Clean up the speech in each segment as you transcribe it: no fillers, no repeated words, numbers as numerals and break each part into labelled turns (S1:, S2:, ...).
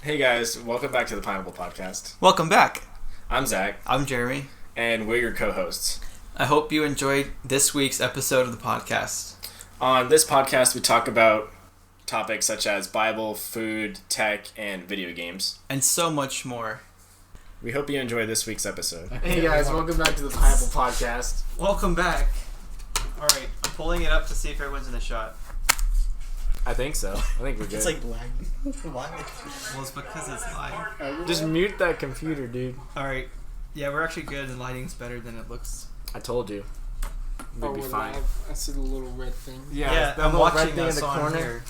S1: Hey guys, welcome back to the Pineapple Podcast.
S2: Welcome back.
S1: I'm Zach.
S2: I'm Jeremy.
S1: And we're your co-hosts.
S2: I hope you enjoyed this week's episode of the podcast.
S1: On this podcast, we talk about topics such as Bible, food, tech, and video games.
S2: And so much more.
S1: We hope you enjoy this week's episode.
S3: Hey guys, welcome back to the Pineapple Podcast.
S2: Welcome back. Alright, I'm pulling it up to see if everyone's in the shot.
S1: I think so. I think we're good.
S3: It's like black.
S2: Why? Well, it's because it's live.
S1: Just mute that computer, dude.
S2: Alright. Yeah, we're actually good and lighting's better than it looks.
S1: I told you. We'd be fine.
S3: Live. I see the little red thing.
S2: Yeah,
S1: I'm
S2: watching us on here.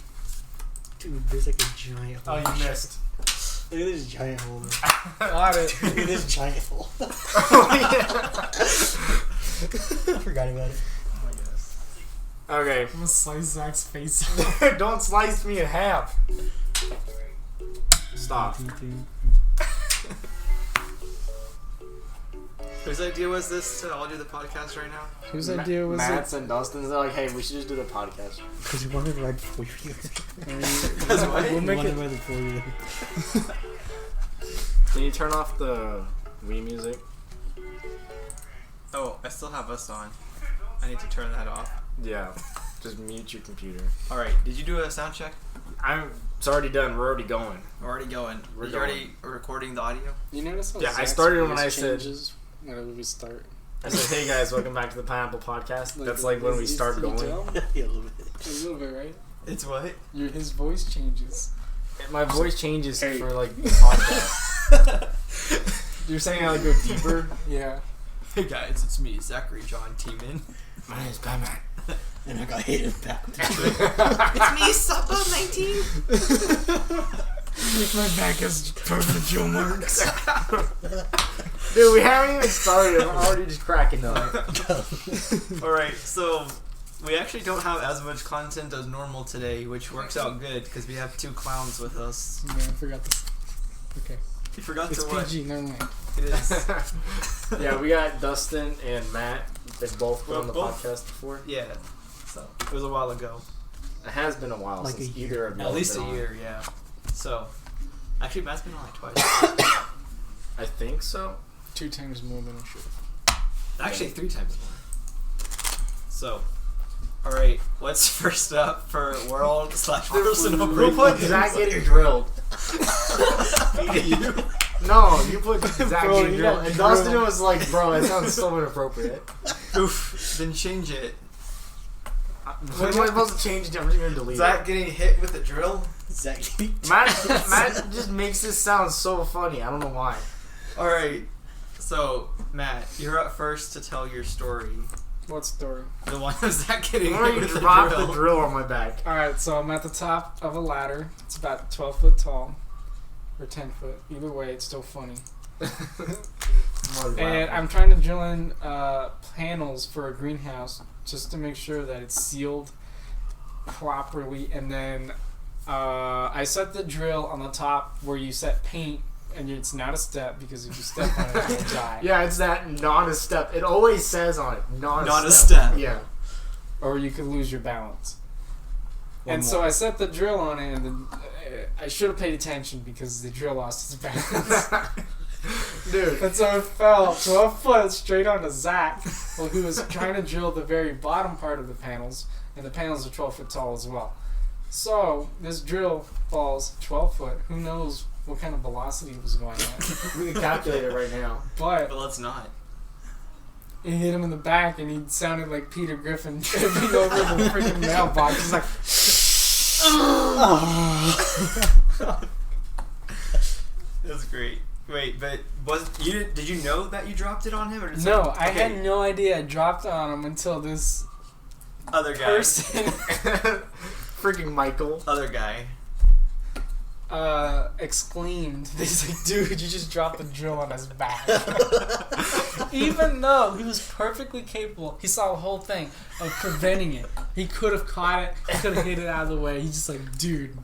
S3: Dude, there's like a giant hole.
S1: Oh, you missed.
S3: Look at this giant hole.
S1: Got it.
S3: Look at this giant hole.
S1: Oh, yeah.
S3: I forgot about it.
S1: Okay.
S3: I'm gonna slice Zach's face.
S1: Don't slice me in half. Stop.
S2: Whose idea was this to all do the podcast right now?
S3: Whose idea was
S1: Matt's and Dustin's. They're like, hey, we should just do the podcast.
S3: Because you wanted to ride 4-wheeler.
S2: Because what?
S3: We'll make it ride the 4-wheeler.
S1: Can you turn off the Wii music?
S2: Oh, I still have us on. I need to turn that off.
S1: Yeah. Just mute your computer.
S2: Alright, did you do a sound check?
S1: It's already done. We're already going.
S2: We're already going.
S1: We're
S2: You
S1: going.
S2: already recording the audio?
S3: You notice how
S1: Yeah, I
S3: Zach's
S1: started when
S3: voice
S1: I said-
S3: changes whenever we start.
S1: I said, hey guys, welcome back to the Pineapple Podcast. That's like when we start going.
S3: Yeah, a little bit. A little bit, right?
S2: It's what?
S3: His voice changes.
S1: My voice changes
S3: Hey.
S1: for like the podcast. You're saying I like go deeper?
S3: Yeah.
S2: Hey guys, it's me, Zachary John Tiemann.
S1: My name's Batman.
S3: And I got hit in the back.
S2: It's me, Suppa 19.
S3: My back has provincial marks.
S1: Dude, we haven't even started. I'm already just cracking up.
S2: Alright, so we actually don't have as much content as normal today, which works out good because we have two clowns with us.
S3: Yeah, I forgot this. Okay.
S2: You forgot
S3: It's
S2: to what?
S3: PG, never mind.
S2: It is.
S1: Yeah, we got Dustin and Matt. They've both been on the
S2: Both?
S1: podcast before.
S2: Yeah. So, it was a while ago.
S1: It has been a while
S3: Like
S1: since
S3: a
S1: either of you
S2: At
S1: have
S2: least
S1: been
S2: a
S1: on.
S2: year, yeah. So, actually, Matt's been on like twice.
S1: I think so.
S3: 2 times more than I should have.
S2: Actually, 3 times more. So, alright, what's first up for world/personal
S1: Who
S2: greatness?
S1: put Zach getting drilled?
S2: You?
S1: No, you put Zach
S3: Bro,
S1: getting
S3: you
S1: drilled.
S3: got
S1: And
S3: drilled.
S1: Dustin was like, bro, that sounds so inappropriate.
S2: Oof, then change it.
S1: What am I supposed to change it to? I'm just going to delete
S2: Zach getting hit with a drill?
S3: Zach.
S1: it. Matt just makes this sound so funny. I don't know why.
S2: Alright, so, Matt, you're up first to tell your story.
S3: What story?
S2: The one of Zach getting
S1: I'm
S2: hit
S1: going
S2: with
S1: to
S2: a
S1: drop
S2: drill.
S1: the drill on my back.
S3: Alright, so I'm at the top of a ladder. It's about 12 foot tall. Or 10 foot. Either way, it's still funny. And I'm trying to drill in panels for a greenhouse just to make sure that it's sealed properly. And then I set the drill on the top where you set paint, and it's not a step because if you step on it, you'll die.
S1: Yeah, it's that not a step. It always says on it, not
S2: Not
S1: a
S2: a
S1: step.
S2: step.
S1: Yeah.
S3: Or you could lose your balance.
S1: One
S3: And
S1: more.
S3: so I set the drill on it, and then, I should have paid attention because the drill lost its balance.
S1: Dude.
S3: And so it fell 12 foot straight onto Zach, who was trying to drill the very bottom part of the panels, and the panels are 12 foot tall as well. So this drill falls 12 foot. Who knows what kind of velocity it was going at?
S1: We can calculate it right now.
S3: But
S2: But let's not.
S3: it hit him in the back, and he sounded like Peter Griffin tripping over the freaking mailbox. He's like,
S2: That's great. Wait, but did you know that you dropped it on him, or did
S3: no,
S2: someone-
S3: I
S2: okay,
S3: had no idea I dropped it on him until this
S2: other guy.
S3: person
S1: Freaking Michael.
S2: Other guy.
S3: exclaimed. He's like, dude, you just dropped the drill on his back. Even though he was perfectly capable, he saw the whole thing of preventing it. He could have caught it, he could have hit it out of the way. He's just like, dude,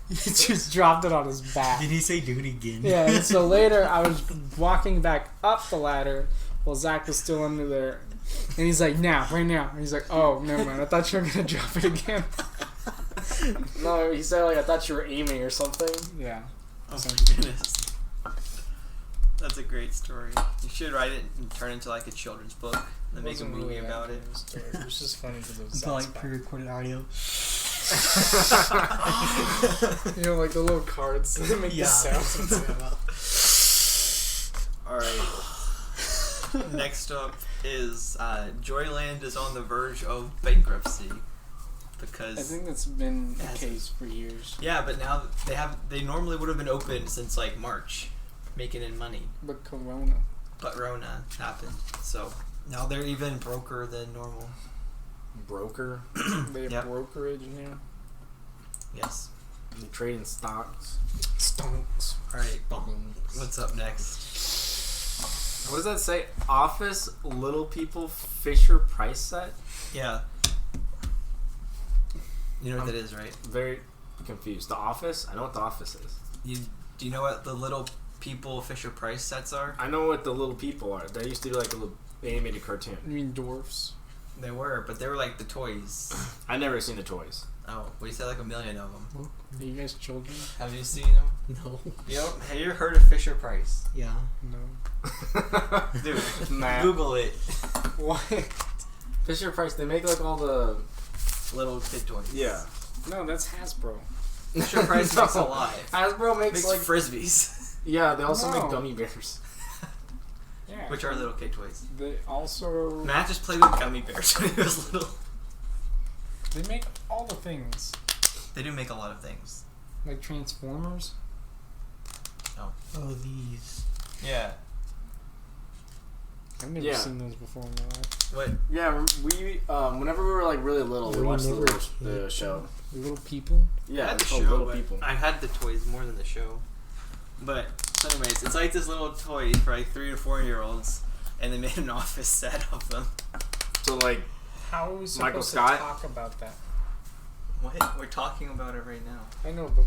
S3: he just dropped it on his back.
S4: Did he say dude again?
S3: Yeah, and so later I was walking back up the ladder while Zach was still under there. And he's like, now, right now. And he's like, oh, never mind. I thought you were going to drop it again.
S1: No, he said like I thought you were aiming or something.
S3: Yeah.
S2: Oh
S3: So-
S2: my goodness. That's a great story. You should write it and turn it into like a children's book and make a
S3: wasn't
S2: movie
S3: really
S2: about it.
S3: accurate story. It was just funny because it was
S4: Until like
S3: Zach's back.
S4: pre-recorded audio.
S3: You know, like the little cards that make
S4: Yeah.
S3: the sounds.
S2: Alright. Next up is Joyland is on the verge of bankruptcy.
S3: I
S2: Because
S3: think that's been the
S2: Yes.
S3: case for years.
S2: yeah, but now they normally would have been open since like March, making in money.
S3: But Corona.
S2: But Rona happened. So now they're even broker than normal.
S1: Broker.
S3: They have
S2: Yep.
S3: brokerage now.
S2: Yes.
S1: You trade in stocks.
S3: Stonks.
S2: Alright, what's up next?
S1: What does that say? Office Little People Fisher Price Set?
S2: Yeah. You know what that is, right?
S1: Very confused. The Office? I know what The Office is.
S2: Do you know what the little people Fisher Price sets are?
S1: I know what the Little People are. They used to be like a little animated cartoon.
S3: You mean dwarfs?
S2: They were, but they were like the toys.
S1: I never seen the toys.
S2: Oh, we said like a million of them.
S3: Are you guys children?
S2: Have you seen them?
S4: No.
S2: Have you ever heard of Fisher Price?
S4: Yeah.
S3: No.
S2: Dude,
S1: Nah.
S2: Google it.
S3: What?
S1: Fisher Price, they make like all the...
S2: Little kid toys.
S1: Yeah.
S3: No, that's Hasbro.
S2: Fisher Price makes a lot.
S1: Hasbro makes
S2: Makes
S1: like...
S2: frisbees,
S1: Yeah, they also
S3: No.
S1: make gummy bears.
S3: Yeah.
S2: which are little kid toys.
S3: They also
S2: Matt just played with gummy bears when he was little.
S3: they make all the things
S2: They do make a lot of things.
S3: like Transformers.
S4: Oh, these.
S2: Yeah.
S3: I've never
S1: Yeah.
S3: seen those before in my life.
S2: What?
S1: Yeah, we whenever we were like really little, we
S4: We
S1: watched
S4: never
S1: the
S4: did.
S1: show.
S3: The little people.
S2: I
S1: Yeah,
S2: had the
S1: it's called
S2: show,
S1: Little
S2: but
S1: People.
S2: I had the toys more than the show. But so anyways, it's like this little toy for like 3 to 4 year olds, and they made an office set of them.
S1: So like,
S3: How are we supposed
S1: Michael
S3: to
S1: Scott?
S3: talk about that?
S2: What? We're talking about it right now.
S3: I know, but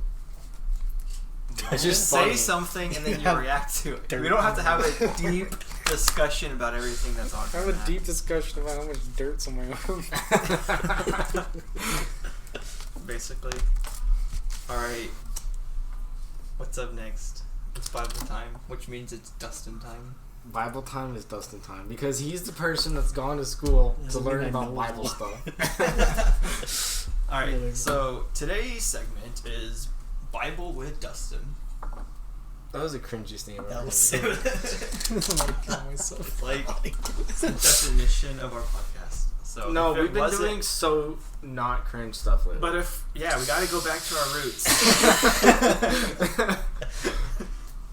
S1: it's
S2: Just
S1: just
S2: say
S1: funny.
S2: something and then you
S4: Yeah.
S2: react to it.
S4: Dirt
S2: We don't have to have
S4: on
S2: a deep discussion about everything that's on.
S3: I have a deep discussion about how much dirt's on my arm.
S2: Basically. Alright. What's up next? It's Bible time, which means it's Dustin time.
S1: Bible time is Dustin time because he's the person that's gone to school to
S4: Doesn't
S1: learn
S4: mean I
S1: about
S4: know
S1: Bible
S4: all.
S1: stuff.
S2: Alright,
S4: Yeah.
S2: so today's segment is Bible with Dustin.
S1: That was the cringiest thing I've ever
S4: That
S1: heard.
S4: was
S2: It's
S3: I'm gonna kill myself.
S2: like the definition of our podcast. So
S1: No,
S2: if it
S1: we've been
S2: wasn't-
S1: doing so not cringe stuff lately.
S2: But if we gotta go back to our roots.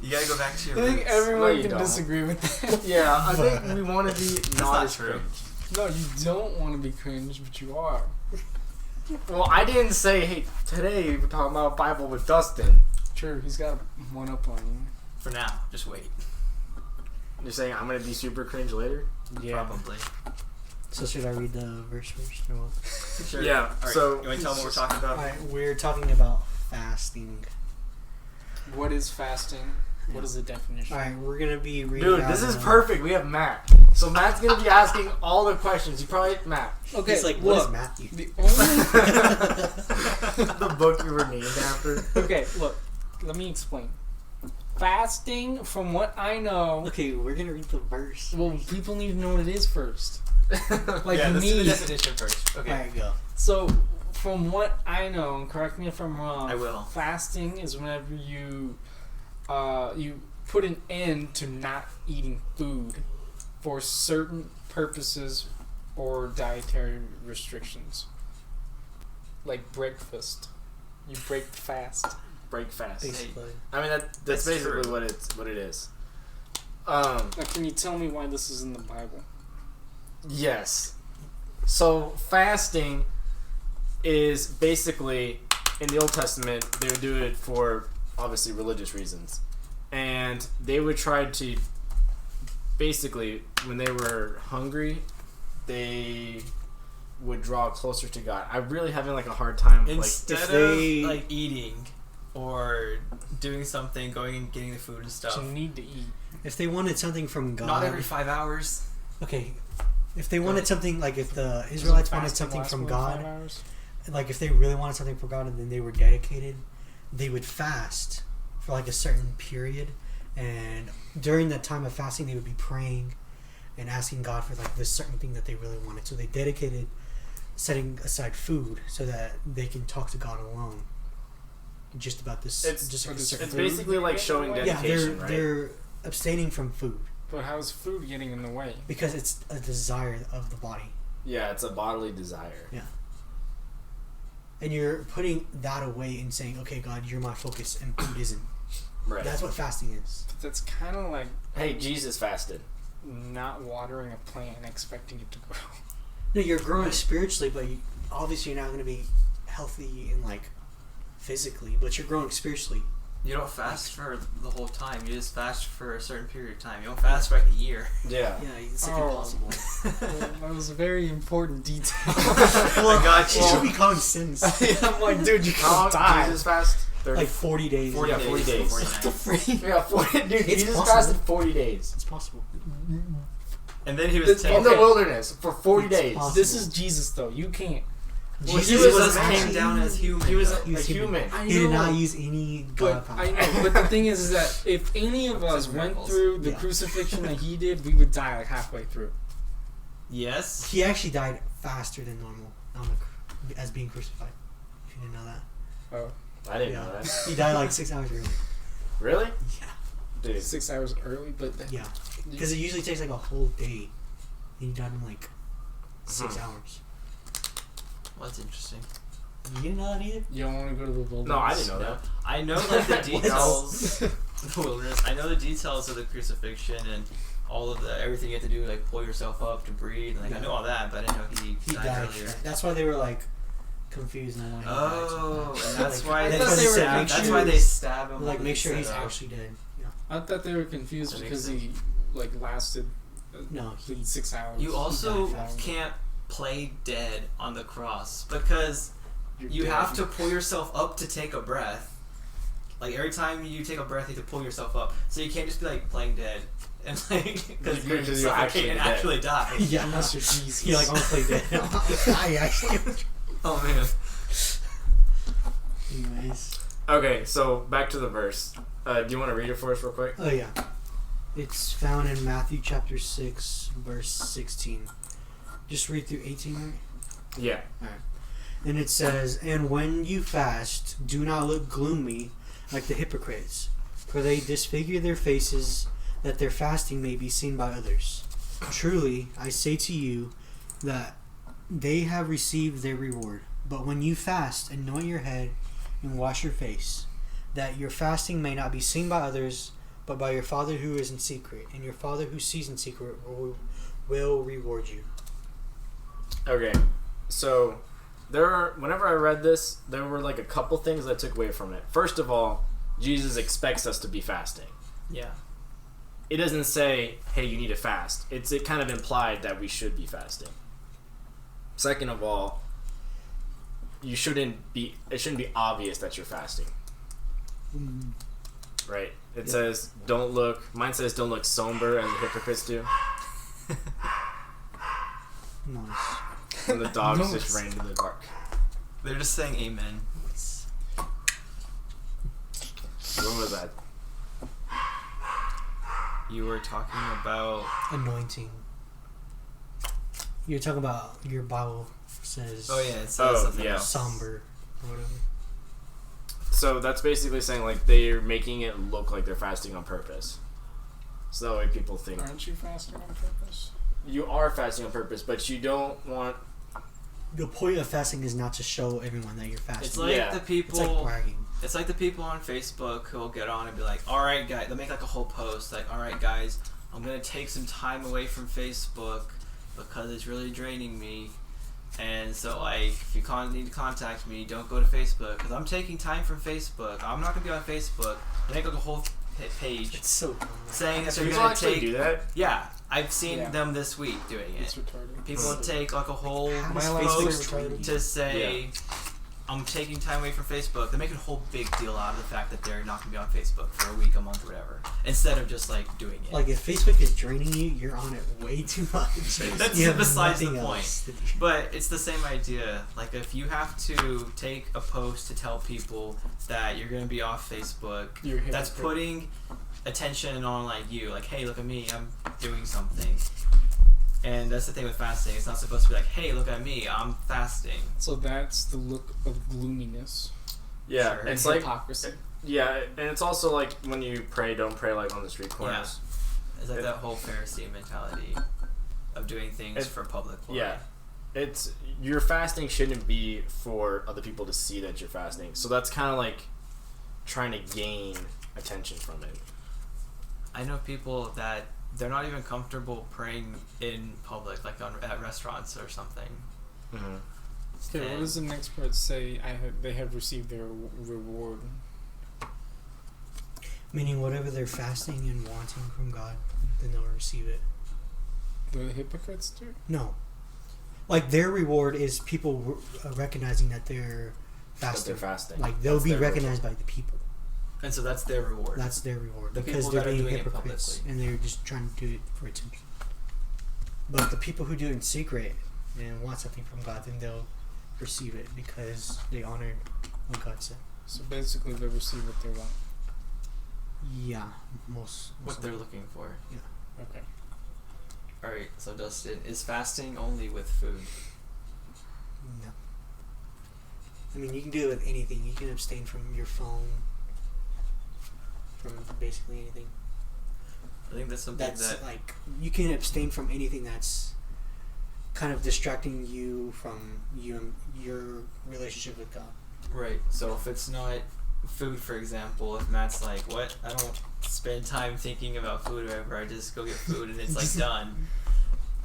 S2: You gotta go back to
S3: I
S2: your
S3: think
S2: roots.
S1: No,
S3: everyone
S1: you
S3: can
S1: don't.
S3: disagree with that.
S1: yeah, I think we want to be not
S2: not
S1: as
S2: true.
S1: cringe.
S3: No, you don't want to be cringe, but you are.
S1: Well, I didn't say, hey, today we're talking about Bible with Dustin.
S3: True, he's got one up on you.
S2: For now, just wait.
S1: You're saying I'm gonna be super cringe later?
S2: Probably.
S4: So should I read the verse first or what?
S2: Sure.
S1: Yeah,
S2: Alright,
S1: so-
S2: you wanna tell them what we're talking about?
S4: Alright, we're talking about fasting.
S3: What is fasting? What is the definition?
S4: Alright, we're gonna be reading.
S1: Dude,
S4: out,
S1: this is perfect. We have Matt. So Matt's gonna be asking all the questions. You probably Matt.
S3: Okay,
S4: He's like, what is
S3: look.
S4: Matthew?
S3: The only
S1: The book you were named after.
S3: okay, look. Let me explain. Fasting, from what I know,
S4: Okay, we're gonna read the verse.
S3: well, people need to know what it is first. Like
S2: yeah, let's do
S3: me.
S2: the definition first. Okay.
S4: Alright, go.
S3: So, from what I know, and correct me if I'm wrong,
S2: I will.
S3: fasting is whenever you put an end to not eating food for certain purposes or dietary restrictions, like breakfast. You break the fast.
S1: Break fast.
S4: Basically.
S1: I mean that's
S2: That's
S1: basically
S2: true.
S1: what it is.
S3: Now, can you tell me why this is in the Bible?
S1: Yes. So fasting is basically in the Old Testament they would do it for obviously religious reasons. And they would try to basically when they were hungry they would draw closer to God. I'm really having like a hard time
S2: Instead
S4: if they-
S2: of like eating or doing something, going and getting the food and stuff.
S3: So you need to eat.
S4: If they wanted something from God,
S2: Not every 5 hours.
S4: okay. If they wanted something, like if the Israelites wanted
S3: Fasting
S4: something
S3: last
S4: from
S3: more than 5
S4: God,
S3: hours?
S4: like if they really wanted something from God and then they were dedicated, they would fast for like a certain period, and during that time of fasting, they would be praying and asking God for like this certain thing that they really wanted. So they dedicated setting aside food so that they can talk to God alone. Just about this.
S1: It's basically like showing dedication, right?
S4: They're abstaining from food.
S3: But how's food getting in the way?
S4: Because it's a desire of the body.
S1: Yeah, it's a bodily desire.
S4: Yeah. And you're putting that away and saying, okay, God, you're my focus, and food isn't.
S1: Right.
S4: That's what fasting is.
S3: That's kind of like
S1: Hey, Jesus fasted.
S3: not watering a plant and expecting it to grow.
S4: No, you're growing spiritually, but obviously you're not going to be healthy and like physically, but you're growing spiritually.
S2: You don't fast for the whole time. You just fast for a certain period of time. You don't fast for like a year.
S1: Yeah.
S4: Yeah, it's like
S3: Oh.
S4: impossible.
S3: That was a very important detail.
S4: Well,
S2: I got you.
S4: It should be common sense.
S3: I'm like, dude, you
S1: How long
S3: can't
S1: did
S3: die.
S1: Jesus fast? 30?
S4: Like 40 days.
S2: 40
S1: Yeah, 40 days.
S2: 49.
S1: Yeah, 40. Dude,
S4: It's
S1: Jesus
S4: possible.
S1: fasted 40 days.
S4: It's possible.
S2: And then he was
S1: In
S2: taken.
S1: the wilderness for 40
S4: It's
S1: days.
S4: possible.
S3: This is Jesus, though. You can't.
S2: Well,
S4: Jesus
S2: Jesus
S1: man.
S2: came down as human.
S1: He was
S2: though.
S1: a human.
S3: I
S4: He did
S3: know.
S4: not use any God
S3: But
S4: power.
S3: I know. But the thing is that if any of us
S2: Some
S3: went
S2: miracles.
S3: through the
S4: Yeah.
S3: crucifixion that he did, we would die like halfway through.
S2: Yes.
S4: He actually died faster than normal as being crucified. If you didn't know that.
S3: Oh,
S1: I didn't
S4: Yeah.
S1: know that.
S4: He died like 6 hours early.
S1: Really?
S4: Yeah.
S1: Dude.
S3: 6 hours early, but
S4: Yeah. Because it usually takes like a whole day. And he died in like 6
S1: Mhm.
S4: hours.
S2: Well, that's interesting.
S4: You didn't know that either?
S3: you don't want to go to the wilderness.
S1: No, I didn't know that.
S2: I know like the
S4: What?
S2: details. The wilderness. I know the details of the crucifixion and all of the everything you have to do, like pull yourself up to breathe. Like I know all that, but I didn't know he
S4: He
S2: died
S4: died.
S2: earlier.
S4: That's why they were like confused on why he
S2: Oh,
S4: died.
S2: and that's
S4: Like,
S2: why
S3: I
S2: they
S3: thought they were
S2: stab.
S3: make
S2: That's
S3: sure-
S2: why they stab him.
S4: like
S2: when
S4: make
S2: they
S4: sure
S2: set
S4: he's
S2: up.
S4: actually dead. Yeah.
S3: I thought they were confused
S2: That
S3: because
S2: makes
S3: he like lasted
S4: No, he
S3: 6 hours.
S2: You also
S4: He died.
S2: can't play dead on the cross because
S3: You're
S2: you
S3: dead.
S2: have to pull yourself up to take a breath. Like every time you take a breath, you have to pull yourself up. So you can't just be like playing dead and like because you're
S1: Because you're
S2: suffocate and
S1: actually
S2: actually die.
S4: Yeah.
S3: Unless you're Jesus.
S4: He like almost played dead. I actually.
S2: Oh man.
S4: Anyways.
S1: Okay, so back to the verse. Do you want to read it for us real quick?
S4: Oh yeah. It's found in Matthew chapter 6, verse 16. Just read through 18, right?
S1: Yeah.
S4: And it says, "And when you fast, do not look gloomy like the hypocrites, for they disfigure their faces, that their fasting may be seen by others. Truly, I say to you that they have received their reward. But when you fast, anoint your head and wash your face, that your fasting may not be seen by others, but by your Father who is in secret. And your Father who sees in secret will reward you."
S1: Okay, so whenever I read this, there were like a couple things I took away from it. First of all, Jesus expects us to be fasting.
S2: Yeah.
S1: It doesn't say, hey, you need to fast. It kind of implied that we should be fasting. Second of all, it shouldn't be obvious that you're fasting. Right? It
S4: Yeah.
S1: says, mine says don't look somber as the hypocrites do.
S4: Nice.
S1: And the dogs
S3: Nice.
S1: just ran into the dark.
S2: They're just saying amen.
S1: What was that?
S2: You were talking about
S4: Anointing. You're talking about your Bible says
S2: oh yeah, it says
S1: Oh,
S2: something
S1: yeah.
S2: else.
S4: somber or whatever.
S1: So that's basically saying like they're making it look like they're fasting on purpose. So that way people think
S3: Aren't you fasting on purpose?
S1: you are fasting on purpose, but you don't want.
S4: The point of fasting is not to show everyone that you're fasting.
S2: It's like
S1: Yeah.
S2: the
S4: It's
S2: people.
S4: like bragging.
S2: It's like the people on Facebook who will get on and be like, "Alright, guys," they'll make like a whole post like, "Alright, guys, I'm gonna take some time away from Facebook because it's really draining me, and so like, if you need to contact me, don't go to Facebook because I'm taking time from Facebook. I'm not gonna be on Facebook." They make like a whole page
S4: It's so dumb.
S2: saying that they're
S1: People
S2: gonna
S1: actually
S2: take.
S1: do that.
S2: Yeah, I've seen
S3: Yeah.
S2: them this week doing
S3: It's
S2: it.
S3: retarded.
S2: People take like a whole
S4: How
S3: Am I
S4: does
S3: allowed to
S4: Facebook
S3: say
S2: post
S3: retarded?
S2: to say I'm taking time away from Facebook. They're making a whole big deal out of the fact that they're not going to be on Facebook for a week, a month, whatever. Instead of just like doing it.
S4: Like if Facebook is draining you, you're on it way too much.
S2: That's
S4: You have
S2: besides the
S4: nothing
S2: point.
S4: else to do.
S2: But it's the same idea. Like if you have to take a post to tell people that you're going to be off Facebook,
S3: You're a
S2: that's
S3: hypocrite.
S2: putting attention on like you. Like, hey, look at me, I'm doing something. And that's the thing with fasting. It's not supposed to be like, hey, look at me, I'm fasting.
S3: So that's the look of gloominess.
S1: Yeah,
S2: Sure.
S1: it's
S3: And
S1: like
S3: hypocrisy.
S1: yeah, and it's also like when you pray, don't pray like on the street corners.
S2: It's like that whole Pharisee mentality of doing things
S1: It-
S2: for public glory.
S1: Yeah, it's your fasting shouldn't be for other people to see that you're fasting. So that's kind of like trying to gain attention from it.
S2: I know people that they're not even comfortable praying in public, like at restaurants or something.
S1: Mm-hmm.
S3: Okay, what
S2: And-
S3: does the next part say? They have received their reward.
S4: Meaning whatever they're fasting and wanting from God, then they'll receive it.
S3: The hypocrites do.
S4: No. Like their reward is people recognizing that they're
S1: That
S4: fasting.
S1: they're fasting.
S4: Like they'll
S1: That's
S4: be
S1: their
S4: recognized by the people.
S2: And so that's their reward.
S4: That's their reward
S2: The
S4: because
S2: people
S4: they're
S2: that are
S4: being
S2: doing it
S4: hypocrites
S2: publicly.
S4: and they're just trying to do it for attention. But the people who do it in secret and want something from God, then they'll receive it because they honored what God said.
S3: So basically, they receive what they want.
S4: Yeah, most.
S2: what they're looking for.
S3: Okay.
S2: Alright, so Dustin, is fasting only with food?
S4: No. I mean, you can do it with anything. You can abstain from your phone, from basically anything.
S2: I think that's something
S4: That's
S2: that
S4: like you can abstain from anything that's kind of distracting you from your relationship with God.
S2: right. So if it's not food, for example, if Matt's like, "What? I don't spend time thinking about food or whatever. I just go get food and it's like done."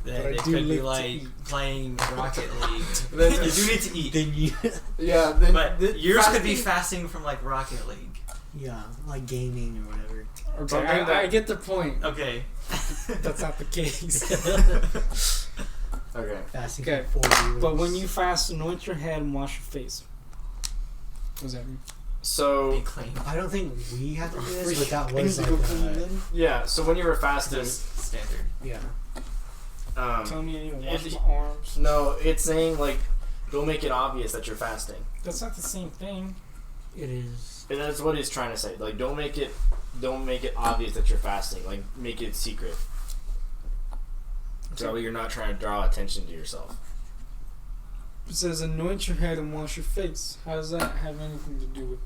S3: But I
S2: Then it
S3: do
S2: could be
S3: live to
S2: like
S3: eat.
S2: playing Rocket League.
S1: Then-
S2: You do need to eat,
S4: Then you,
S1: Yeah, then
S2: but yours could be fasting from like Rocket League.
S4: yeah, like gaming or whatever.
S3: Okay,
S1: Something
S3: I
S1: that-
S3: get the point.
S2: Okay.
S3: That's not the case.
S1: Okay.
S4: Fasting
S3: Okay,
S4: for 4 years.
S3: But when you fast, anoint your head and wash your face. What does that mean?
S2: Be
S1: So
S2: clean.
S4: I don't think we have to do this, but that
S3: Things
S4: was
S3: to
S4: like
S3: go clean then?
S1: yeah, so when you were fasting,
S2: Just standard.
S4: yeah.
S3: Tell me I need to wash
S1: it-
S3: my arms.
S1: no, it's saying like don't make it obvious that you're fasting.
S3: That's not the same thing.
S4: It is.
S1: And that's what he's trying to say. Like don't make it obvious that you're fasting. Like make it secret. So you're not trying to draw attention to yourself.
S3: It says anoint your head and wash your face. How does that have anything to do with?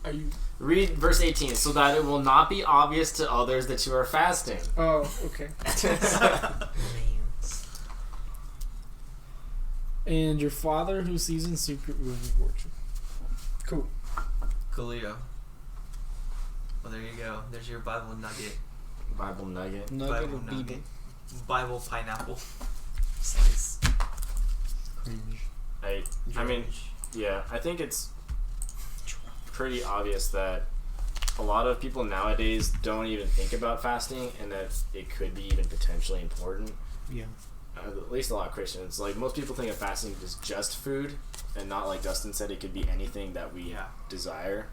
S3: Are you?
S1: Read verse 18, so that it will not be obvious to others that you are fasting.
S3: Oh, okay.
S4: Man.
S3: And your Father who sees in secret will reward you. Cool.
S2: Coolio. Well, there you go. There's your Bible nugget.
S1: Bible nugget.
S3: Nugget
S2: Bible
S3: of
S2: nugget.
S3: Bible.
S2: Bible pineapple slice.
S4: Cringe.
S1: I mean, yeah, I think it's pretty obvious that a lot of people nowadays don't even think about fasting and that it could be even potentially important.
S4: Yeah.
S1: At least a lot of Christians. Like, most people think of fasting as just food and not, like Dustin said, it could be anything that we
S2: Yeah.
S1: desire.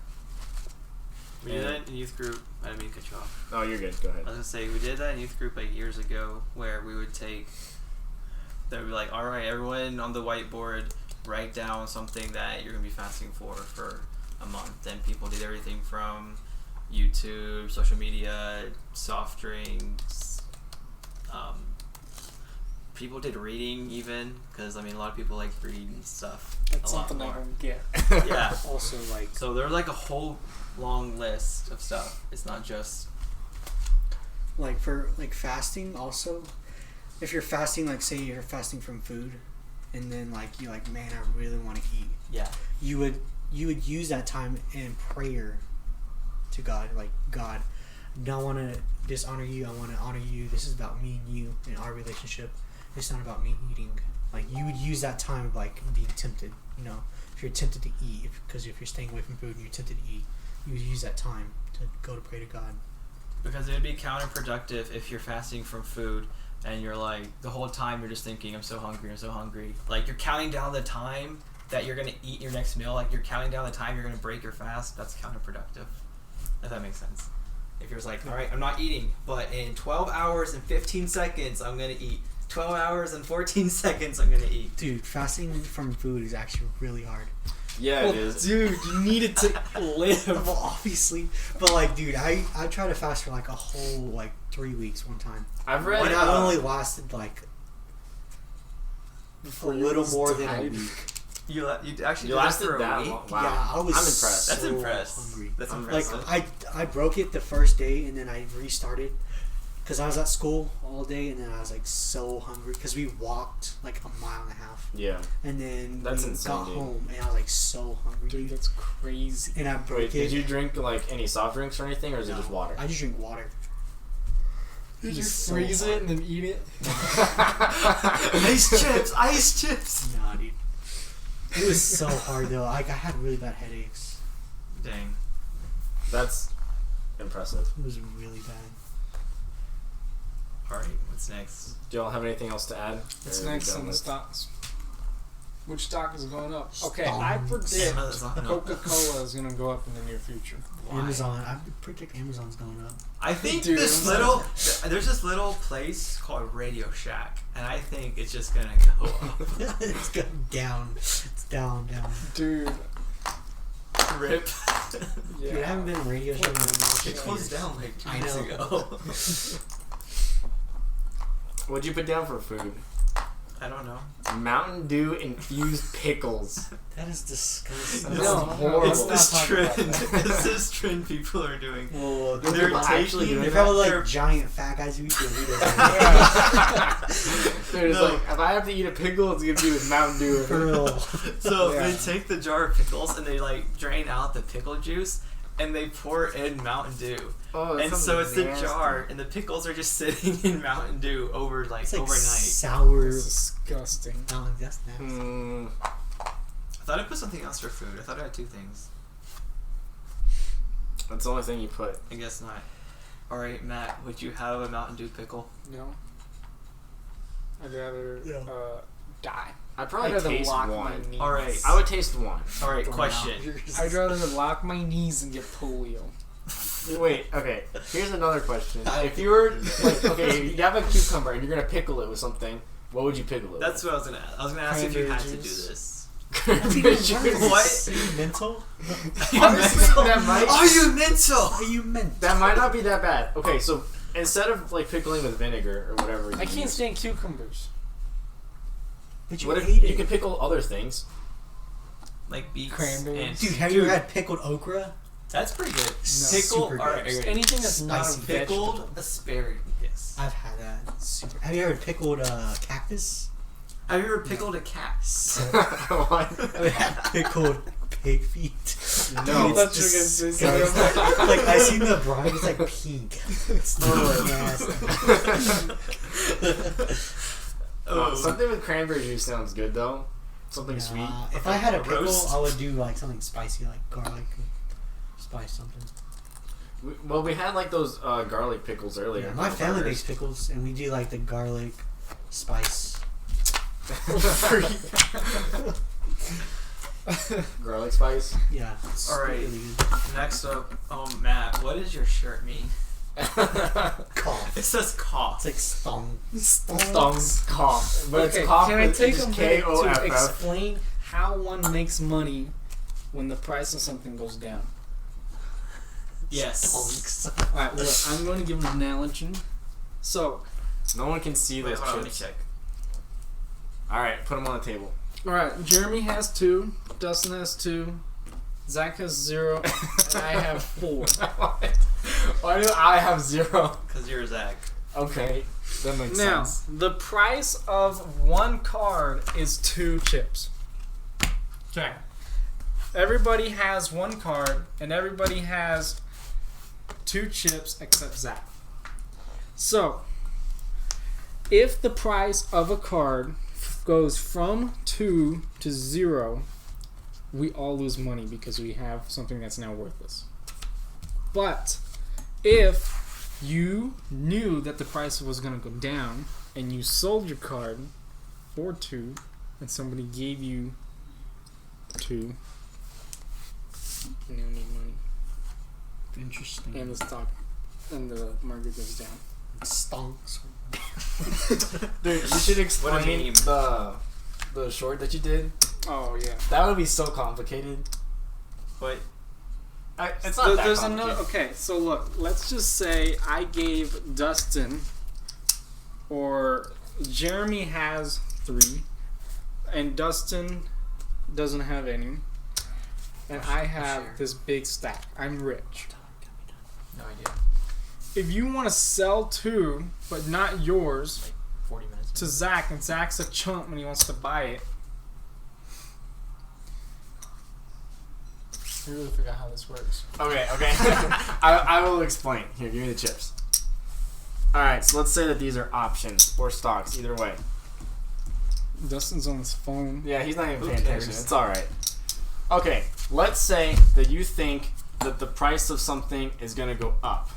S2: We did that in youth group. I didn't mean to cut you off.
S1: Oh, you're good. Go ahead.
S2: I was gonna say we did that in youth group like years ago, where we would take. They would be like, "All right, everyone on the whiteboard, write down something that you're gonna be fasting for a month." And people did everything from YouTube, social media, soft drinks. People did reading even, because I mean a lot of people like reading stuff.
S3: That's
S2: a lot
S3: something I
S2: more.
S3: don't get.
S2: Yeah.
S4: Also, like,
S2: So there's like a whole long list of stuff. It's not just
S4: for like fasting. Also, if you're fasting, like say you're fasting from food, and then like you're like, man, I really want to eat.
S2: yeah.
S4: You would use that time in prayer to God. Like, God, I don't want to dishonor you. I want to honor you. This is about me and you and our relationship. It's not about me eating. Like, you would use that time of like being tempted. You know, if you're tempted to eat, because if you're staying away from food and you're tempted to eat, you would use that time to go to pray to God.
S2: Because it would be counterproductive if you're fasting from food and you're like, the whole time you're just thinking, I'm so hungry. Like, you're counting down the time that you're gonna eat your next meal, like you're counting down the time you're gonna break your fast, that's counterproductive. If that makes sense. If you're just like, all right, I'm not eating, but in 12 hours and 15 seconds, I'm gonna eat. 12 hours and 14 seconds, I'm gonna eat.
S4: Dude, fasting from food is actually really hard.
S1: Yeah, it is.
S3: Dude, you needed to live.
S4: Well, obviously, but like, dude, I tried to fast for like a whole like 3 weeks one time.
S1: I've read.
S4: And I only lasted like a little more than a week.
S2: You actually
S1: You
S2: did
S1: lasted
S2: for a
S1: that
S2: week?
S1: long? Wow.
S4: Yeah, I was
S1: I'm impressed.
S2: That's
S4: so
S2: impressed.
S4: hungry.
S2: That's
S1: I'm
S4: Like
S2: impressive.
S4: I broke it the first day and then I restarted because I was at school all day and then I was like so hungry because we walked like a mile and a half
S1: Yeah.
S4: and then
S1: That's
S4: we
S1: insane,
S4: got
S1: dude.
S4: home and I was like so hungry.
S3: Dude, that's crazy.
S4: And I broke
S1: Wait,
S4: it.
S1: did you drink like any soft drinks or anything, or is it
S4: No,
S1: just water?
S4: I just drink water.
S3: Did you
S4: It's so
S3: freeze
S4: hard.
S3: it and then eat it?
S2: Ice chips! Ice chips!
S4: Nah, dude. It was so hard though. Like I had really bad headaches.
S2: Dang.
S1: That's impressive.
S4: It was really bad.
S2: Alright, what's next?
S1: Do y'all have anything else to add?
S3: What's
S1: Or are we
S3: next
S1: done
S3: on the
S1: with-
S3: stocks? Which stock is going up? Okay,
S4: Stocks.
S3: I predict
S2: Amazon.
S3: Coca-Cola is going to go up in the near future.
S2: Why?
S4: Amazon. I predict Amazon's going up.
S2: I think
S3: Dude,
S2: there's this little place called Radio Shack, and I think it's just gonna go up.
S4: It's going down. It's down.
S3: Dude,
S2: Rip.
S3: yeah.
S4: Dude, I haven't been on radio show in
S2: It closed down like 2
S4: I
S2: years
S4: know.
S2: ago.
S1: What'd you put down for food?
S2: I don't know.
S1: Mountain Dew infused pickles.
S4: That is disgusting.
S1: That's
S3: No,
S1: horrible.
S2: It's this
S3: Let's not talk
S2: trend.
S3: about that.
S2: It's this trend people are doing.
S4: Well,
S2: They're
S1: people actually
S2: taking.
S1: doing
S4: they're probably
S2: they're-
S4: like giant fat guys who eat Doritos.
S1: Dude, it's
S2: No.
S1: like, if I have to eat a pickle, it's gonna be with Mountain Dew.
S4: For real.
S2: So
S3: Yeah.
S2: they take the jar of pickles and they like drain out the pickle juice and they pour in Mountain Dew.
S1: Oh, that
S2: And
S1: sounds
S2: so it's the
S1: nasty.
S2: jar and the pickles are just sitting in Mountain Dew over like
S4: It's like
S2: overnight.
S4: sour.
S3: That's disgusting.
S4: Oh, that's nasty.
S1: Hmm.
S2: I thought I put something else for food. I thought I had 2 things.
S1: That's the only thing you put.
S2: I guess not. Alright, Matt, would you have a Mountain Dew pickle?
S3: No. I'd rather
S4: Yeah.
S3: die.
S1: I'd
S3: I'd
S1: probably
S3: rather
S1: taste
S3: lock my
S1: one.
S3: knees.
S2: Alright.
S1: I would taste one.
S2: Alright,
S4: Throwing
S2: question.
S4: out yours.
S3: I'd rather lock my knees and get polio.
S1: Wait, okay. Here's another question. If you were like, okay, you have a cucumber and you're gonna pickle it with something, what would you pickle it with?
S2: That's what I was gonna ask. I was gonna ask if you had to do
S3: Cranberry juice.
S2: this. What?
S4: Are you mental?
S1: Honestly, that might
S2: Are you mental?
S4: Are you mental?
S1: that might not be that bad. Okay, so instead of like pickling with vinegar or whatever,
S3: I can't stand cucumbers.
S4: But you
S1: What if
S4: ate
S1: you
S4: it.
S1: can pickle other things?
S2: Like beets
S3: Cranberries.
S2: and
S4: Dude, have you ever had pickled okra?
S2: That's pretty good.
S4: No.
S2: Pickle.
S4: Super
S2: Alright,
S4: good.
S2: alright.
S3: Anything that's not a
S4: Spicy.
S3: vegetable.
S2: Pickled asparagus.
S4: I've had that. Super. Have you ever pickled cactus?
S2: Have you ever pickled a cat?
S1: What?
S4: Have you had pickled pig feet?
S1: No.
S3: I thought you were gonna say something.
S4: disgusting. Like I seen the brine, it's like pink. It's nasty.
S1: Something with cranberry juice sounds good though. Something sweet.
S4: If I had a pickle,
S2: roast.
S4: I would do like something spicy, like garlic, and spice something.
S1: Well, we had like those garlic pickles earlier.
S4: Yeah, my family makes pickles, and we do like the garlic spice.
S1: Garlic spice.
S4: Yeah. It's
S2: Alright.
S4: really good.
S2: Next up, Matt, what does your shirt mean?
S4: Cough.
S2: It says cough.
S4: It's like stung.
S1: Stongs cough, but
S3: Okay,
S1: it's cough.
S3: can I
S1: with
S3: take a
S1: just
S3: minute to
S1: Koff.
S3: explain how one makes money when the price of something goes down?
S2: Yes.
S4: Stonks.
S3: Alright, well, I'm going to give an analogy. So,
S1: No one can see
S2: Wait,
S1: those
S2: hold on, let me
S1: chips.
S2: check.
S1: All right, put them on the table.
S3: alright, Jeremy has 2, Dustin has 2, Zach has 0, and I have 4.
S1: Why do I have 0?
S2: Because you're Zach.
S1: Okay, that makes
S3: Now,
S1: sense.
S3: the price of one card is 2 chips. Okay. Everybody has one card, and everybody has 2 chips except Zach. So, if the price of a card goes from 2 to 0, we all lose money because we have something that's now worthless. But if you knew that the price was going to go down and you sold your card for 2 and somebody gave you 2. And you need money.
S4: Interesting.
S3: And the stock and the market goes down.
S4: Stonks.
S1: Dude, you should explain
S2: meme.
S1: the short that you did.
S3: Oh yeah.
S1: That would be so complicated.
S2: But
S1: It's not that
S3: There's
S1: complicated.
S3: another. Okay, so look. Let's just say I gave Dustin, or Jeremy has 3, and Dustin doesn't have any, and I have
S2: share.
S3: this big stack. I'm rich.
S2: no idea.
S3: If you want to sell 2, but not yours,
S2: 40 minutes.
S3: to Zach, and Zach's a chump when he wants to buy it. I really forgot how this works.
S1: Okay. I will explain. Here, give me the chips. Alright, so let's say that these are options or stocks, either way.
S3: Dustin's on his phone.
S1: Yeah, he's not even
S2: Who
S1: paying
S2: cares?
S1: attention. It's alright. Okay, let's say that you think that the price of something is going to go up,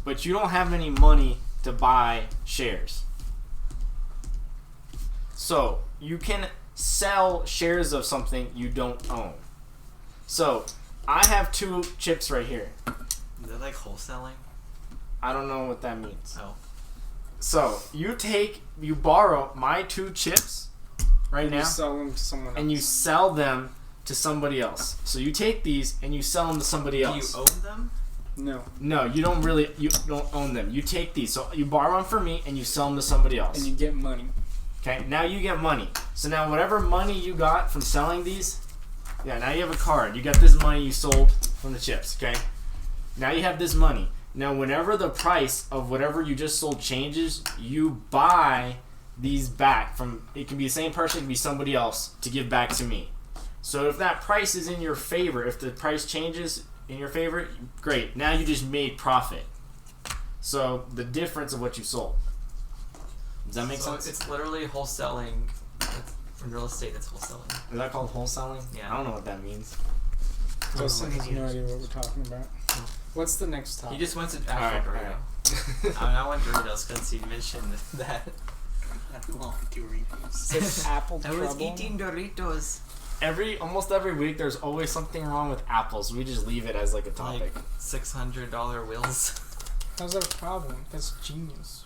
S1: but you don't have any money to buy shares. So, you can sell shares of something you don't own. So, I have 2 chips right here.
S2: Is that like wholesaling?
S1: I don't know what that means.
S2: Oh.
S1: So, you borrow my 2 chips right
S3: And
S1: now,
S3: you sell them to someone else.
S1: and you sell them to somebody else. So you take these and you sell them to somebody
S2: Do
S1: else.
S2: you own them?
S3: No.
S1: No, you don't own them. You take these. So you borrow them from me and you sell them to somebody else.
S3: And you get money.
S1: Okay, now you get money. So now whatever money you got from selling these, now you have a card. You got this money you sold from the chips, okay? Now you have this money. Now whenever the price of whatever you just sold changes, you buy these back from, it can be the same person, it can be somebody else, to give back to me. So if that price is in your favor, if the price changes in your favor, great. Now you just made profit. So the difference of what you sold. Does that make sense?
S2: It's literally wholesaling. In real estate, that's wholesaling.
S1: Is that called wholesaling?
S2: Yeah.
S1: I don't know what that means.
S3: Dustin has no idea what we're talking about. What's the next topic?
S2: He just went to
S1: Alright,
S2: Apple Burrito. I want Doritos because he mentioned that.
S4: I love Doritos.
S3: Said apple
S2: I
S3: trouble.
S2: was eating Doritos.
S1: Almost every week, there's always something wrong with apples. We just leave it as like a topic.
S2: Like $600 wheels.
S3: How's that a problem? That's genius.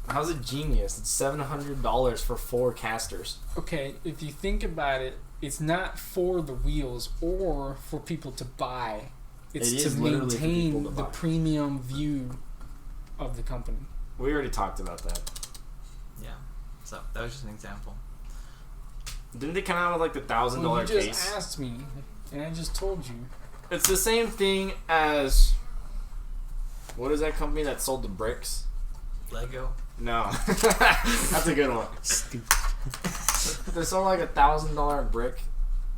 S1: How's it genius? It's $700 for 4 casters.
S3: Okay, if you think about it, it's not for the wheels or for people to buy. It's
S1: It
S3: to
S1: is literally for
S3: maintain
S1: people to
S3: the
S1: buy.
S3: premium view of the company.
S1: We already talked about that.
S2: Yeah. So that was just an example.
S1: Didn't they come out with like the $1,000
S3: Well, you just
S1: case?
S3: asked me, and I just told you.
S1: It's the same thing as, what is that company that sold the bricks?
S2: Lego.
S1: No, that's a good one.
S4: Stupid.
S1: They sold like $1,000 brick.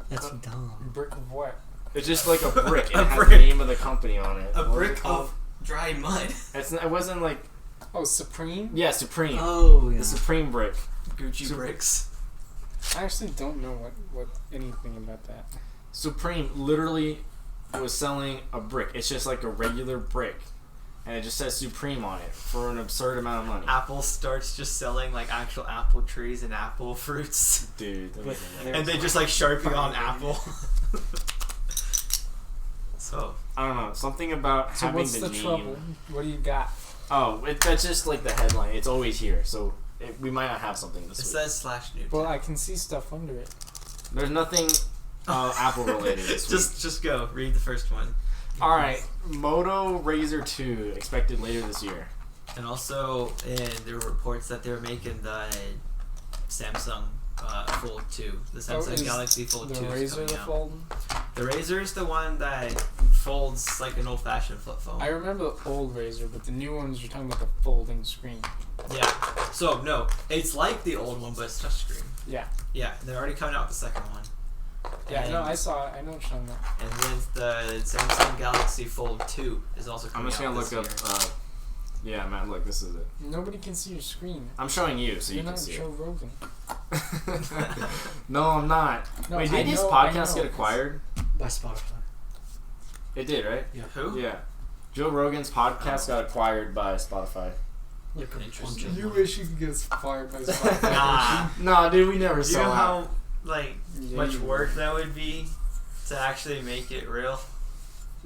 S4: That's dumb.
S3: Brick of what?
S1: It's just like a brick. And
S2: A
S1: it has
S2: brick.
S1: the name of the company on it.
S2: A
S1: What was
S2: brick
S1: it called?
S2: of dry mud.
S1: It wasn't like,
S3: Oh, Supreme?
S1: yeah, Supreme.
S4: Oh, yeah.
S1: The Supreme brick.
S2: Gucci bricks.
S3: I actually don't know what anything about that.
S1: Supreme literally was selling a brick. It's just like a regular brick. And it just says Supreme on it for an absurd amount of money.
S2: Apple starts just selling like actual apple trees and apple fruits.
S1: Dude. that was-
S2: And they just like Sharpie on apple. So
S1: I don't know. Something about
S3: So
S1: having
S3: what's
S1: the
S3: the
S1: name.
S3: trouble? What do you got?
S1: Oh, that's just like the headline. It's always here. So we might not have something this
S2: it
S1: week.
S2: says /new.
S3: Well, I can see stuff under it.
S1: There's nothing Apple related this week.
S2: just go read the first one.
S1: All right, Moto Razr 2 expected later this year.
S2: And also, there were reports that they were making the Samsung Fold 2. The Samsung
S3: is
S2: Galaxy Fold
S3: The
S2: 2 is
S3: Razor
S2: coming
S3: the
S2: out.
S3: fold.
S2: The Razr is the one that folds like an old-fashioned flip phone.
S3: I remember the old Razor, but the new ones you're talking about the folding screen.
S2: Yeah. So, no, it's like the old one, but it's touchscreen.
S3: Yeah.
S2: Yeah, they're already coming out with the second one.
S3: Yeah,
S2: And-
S3: no, I saw it. I know what you're talking about.
S2: And then the Samsung Galaxy Fold 2 is also
S1: I'm
S2: coming
S1: just
S2: out
S1: gonna look
S2: this
S1: up.
S2: year.
S1: Yeah, Matt, look, this is it.
S3: Nobody can see your screen.
S1: I'm showing you so you
S3: You're
S1: can
S3: not
S1: see
S3: Joe Rogan.
S1: it. No, I'm not.
S3: No,
S1: Wait,
S3: I
S1: did his
S3: know- I
S1: podcast
S3: know.
S1: get acquired?
S4: By Spotify.
S1: It did, right?
S2: Who?
S1: Yeah. Joe Rogan's podcast got acquired by Spotify.
S4: Like a
S2: Interesting.
S4: bunch of
S3: You wish you could get fired by Spotify.
S2: Nah.
S1: No, dude, we never
S2: You
S1: saw
S2: know
S1: that.
S2: how much work that would be to actually make it real?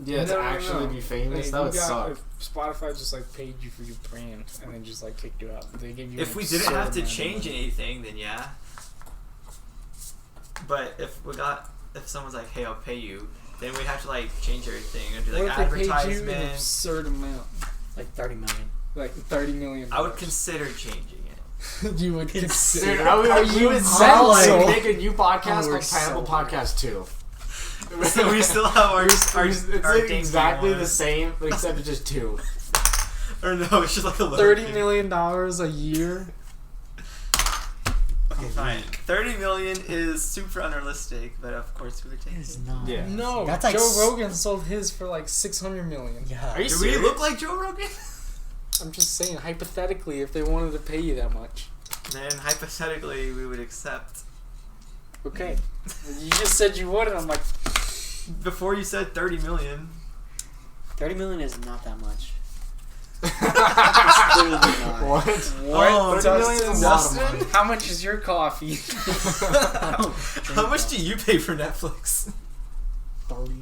S1: Yeah, to actually be famous, that would suck.
S3: If Spotify just like paid you for your brand and then just like kicked you out. They gave you.
S2: If we didn't have to change anything, then yeah. But if someone's like, "Hey, I'll pay you," then we'd have to like change everything and do like
S3: what if they paid you an
S2: advertisements.
S3: absurd amount,
S4: Like 30 million.
S3: like $30 million?
S2: I would consider changing it.
S3: You would consider.
S1: Dude,
S3: Are
S1: we
S3: you
S1: would
S3: mental?
S1: make a new podcast
S4: we're
S1: called Pineapple
S4: so
S1: Podcast 2.
S2: So we still have our
S1: It's
S2: dainty
S1: exactly
S2: one.
S1: the same, but except it's just 2.
S2: Or no, it's just like a little
S3: $30
S2: thing.
S3: million a year.
S2: Okay, fine. 30 million is super unrealistic, but of course we would take
S4: It's
S2: it.
S4: not.
S1: Yeah.
S3: No,
S4: That's like
S3: Joe Rogan sold his for like $600 million.
S4: Yeah.
S1: Are you
S2: Do we
S1: serious?
S2: look like Joe Rogan?
S3: I'm just saying, hypothetically, if they wanted to pay you that much.
S2: Then hypothetically we would accept.
S3: Okay. You just said you would, and I'm like,
S2: Before you said 30 million.
S4: 30 million is not that much. It's literally not.
S1: What?
S2: Oh,
S1: 30 million is a lot of
S2: Dustin?
S1: money.
S3: how much is your coffee?
S4: I don't drink
S2: How much
S4: coffee.
S2: do you pay for Netflix?
S4: 30.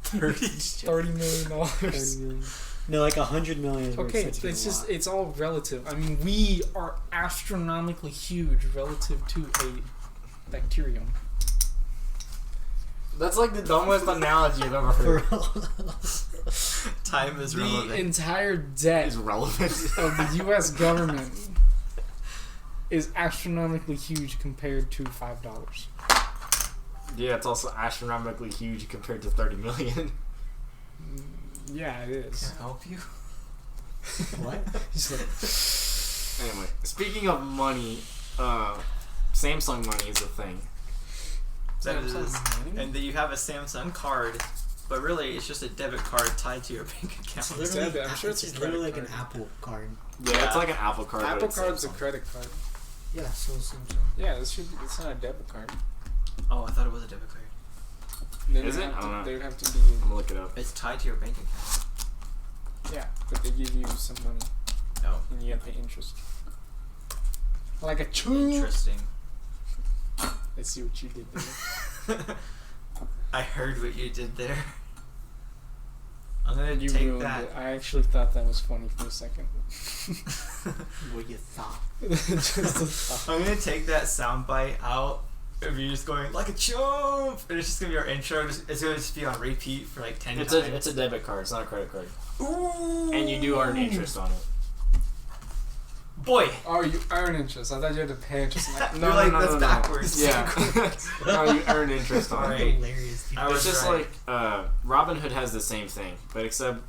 S2: 30.
S3: $30 million.
S4: 30 million. No, like 100 million is where
S3: Okay,
S4: it starts to get
S3: it's
S4: a
S3: just,
S4: lot.
S3: it's all relative. I mean, we are astronomically huge relative to a bacterium.
S1: That's like the dumbest analogy I've ever heard.
S2: Time is
S3: The
S2: relevant.
S3: entire debt
S1: Is relevant.
S3: of the U.S. government is astronomically huge compared to $5.
S1: Yeah, it's also astronomically huge compared to 30 million.
S3: Yeah, it is.
S2: Can I help you?
S4: What?
S3: He's like,
S1: Anyway, speaking of money, Samsung money is a thing.
S2: That
S3: Samsung
S2: is.
S3: money?
S2: And then you have a Samsung card, but really it's just a debit card tied to your bank
S4: It's
S2: account.
S4: literally,
S3: I'm sure it's a
S4: literally like
S3: credit
S4: an
S3: card.
S4: Apple card.
S1: Yeah,
S2: Yeah.
S1: it's like an Apple card. but
S3: Apple
S1: it's
S3: Card's a
S1: Samsung.
S3: credit card.
S4: Yeah, so Samsung.
S3: Yeah, it's not a debit card.
S2: Oh, I thought it was a debit card.
S3: They
S1: Is
S3: would
S1: it?
S3: have
S1: I don't know.
S3: They would have to be.
S1: I'm gonna look it up.
S2: It's tied to your bank account.
S3: Yeah, but they give you some money
S2: Oh,
S3: and you get the interest. Like a chew.
S2: interesting.
S3: Let's see what you did there.
S2: I heard what you did there. I'm gonna
S3: You
S2: take
S3: ruined
S2: that.
S3: it. I actually thought that was funny for a second.
S4: What you thought?
S3: Just a thought.
S2: I'm gonna take that soundbite out of you just going like a chump, and it's just gonna be our intro. It's gonna just be on repeat for like 10
S1: It's
S2: times.
S1: a debit card. It's not a credit card.
S2: Ooh.
S1: And you do earn interest on it.
S2: Boy,
S3: Oh, you earn interest. I thought you had to pay interest. I'm like,
S2: You're like, that's
S1: no.
S2: backwards.
S1: Yeah. No, you earn interest on it.
S2: Right.
S4: Hilarious. Dude.
S2: I was
S1: It's just
S2: right.
S1: like Robinhood has the same thing, but except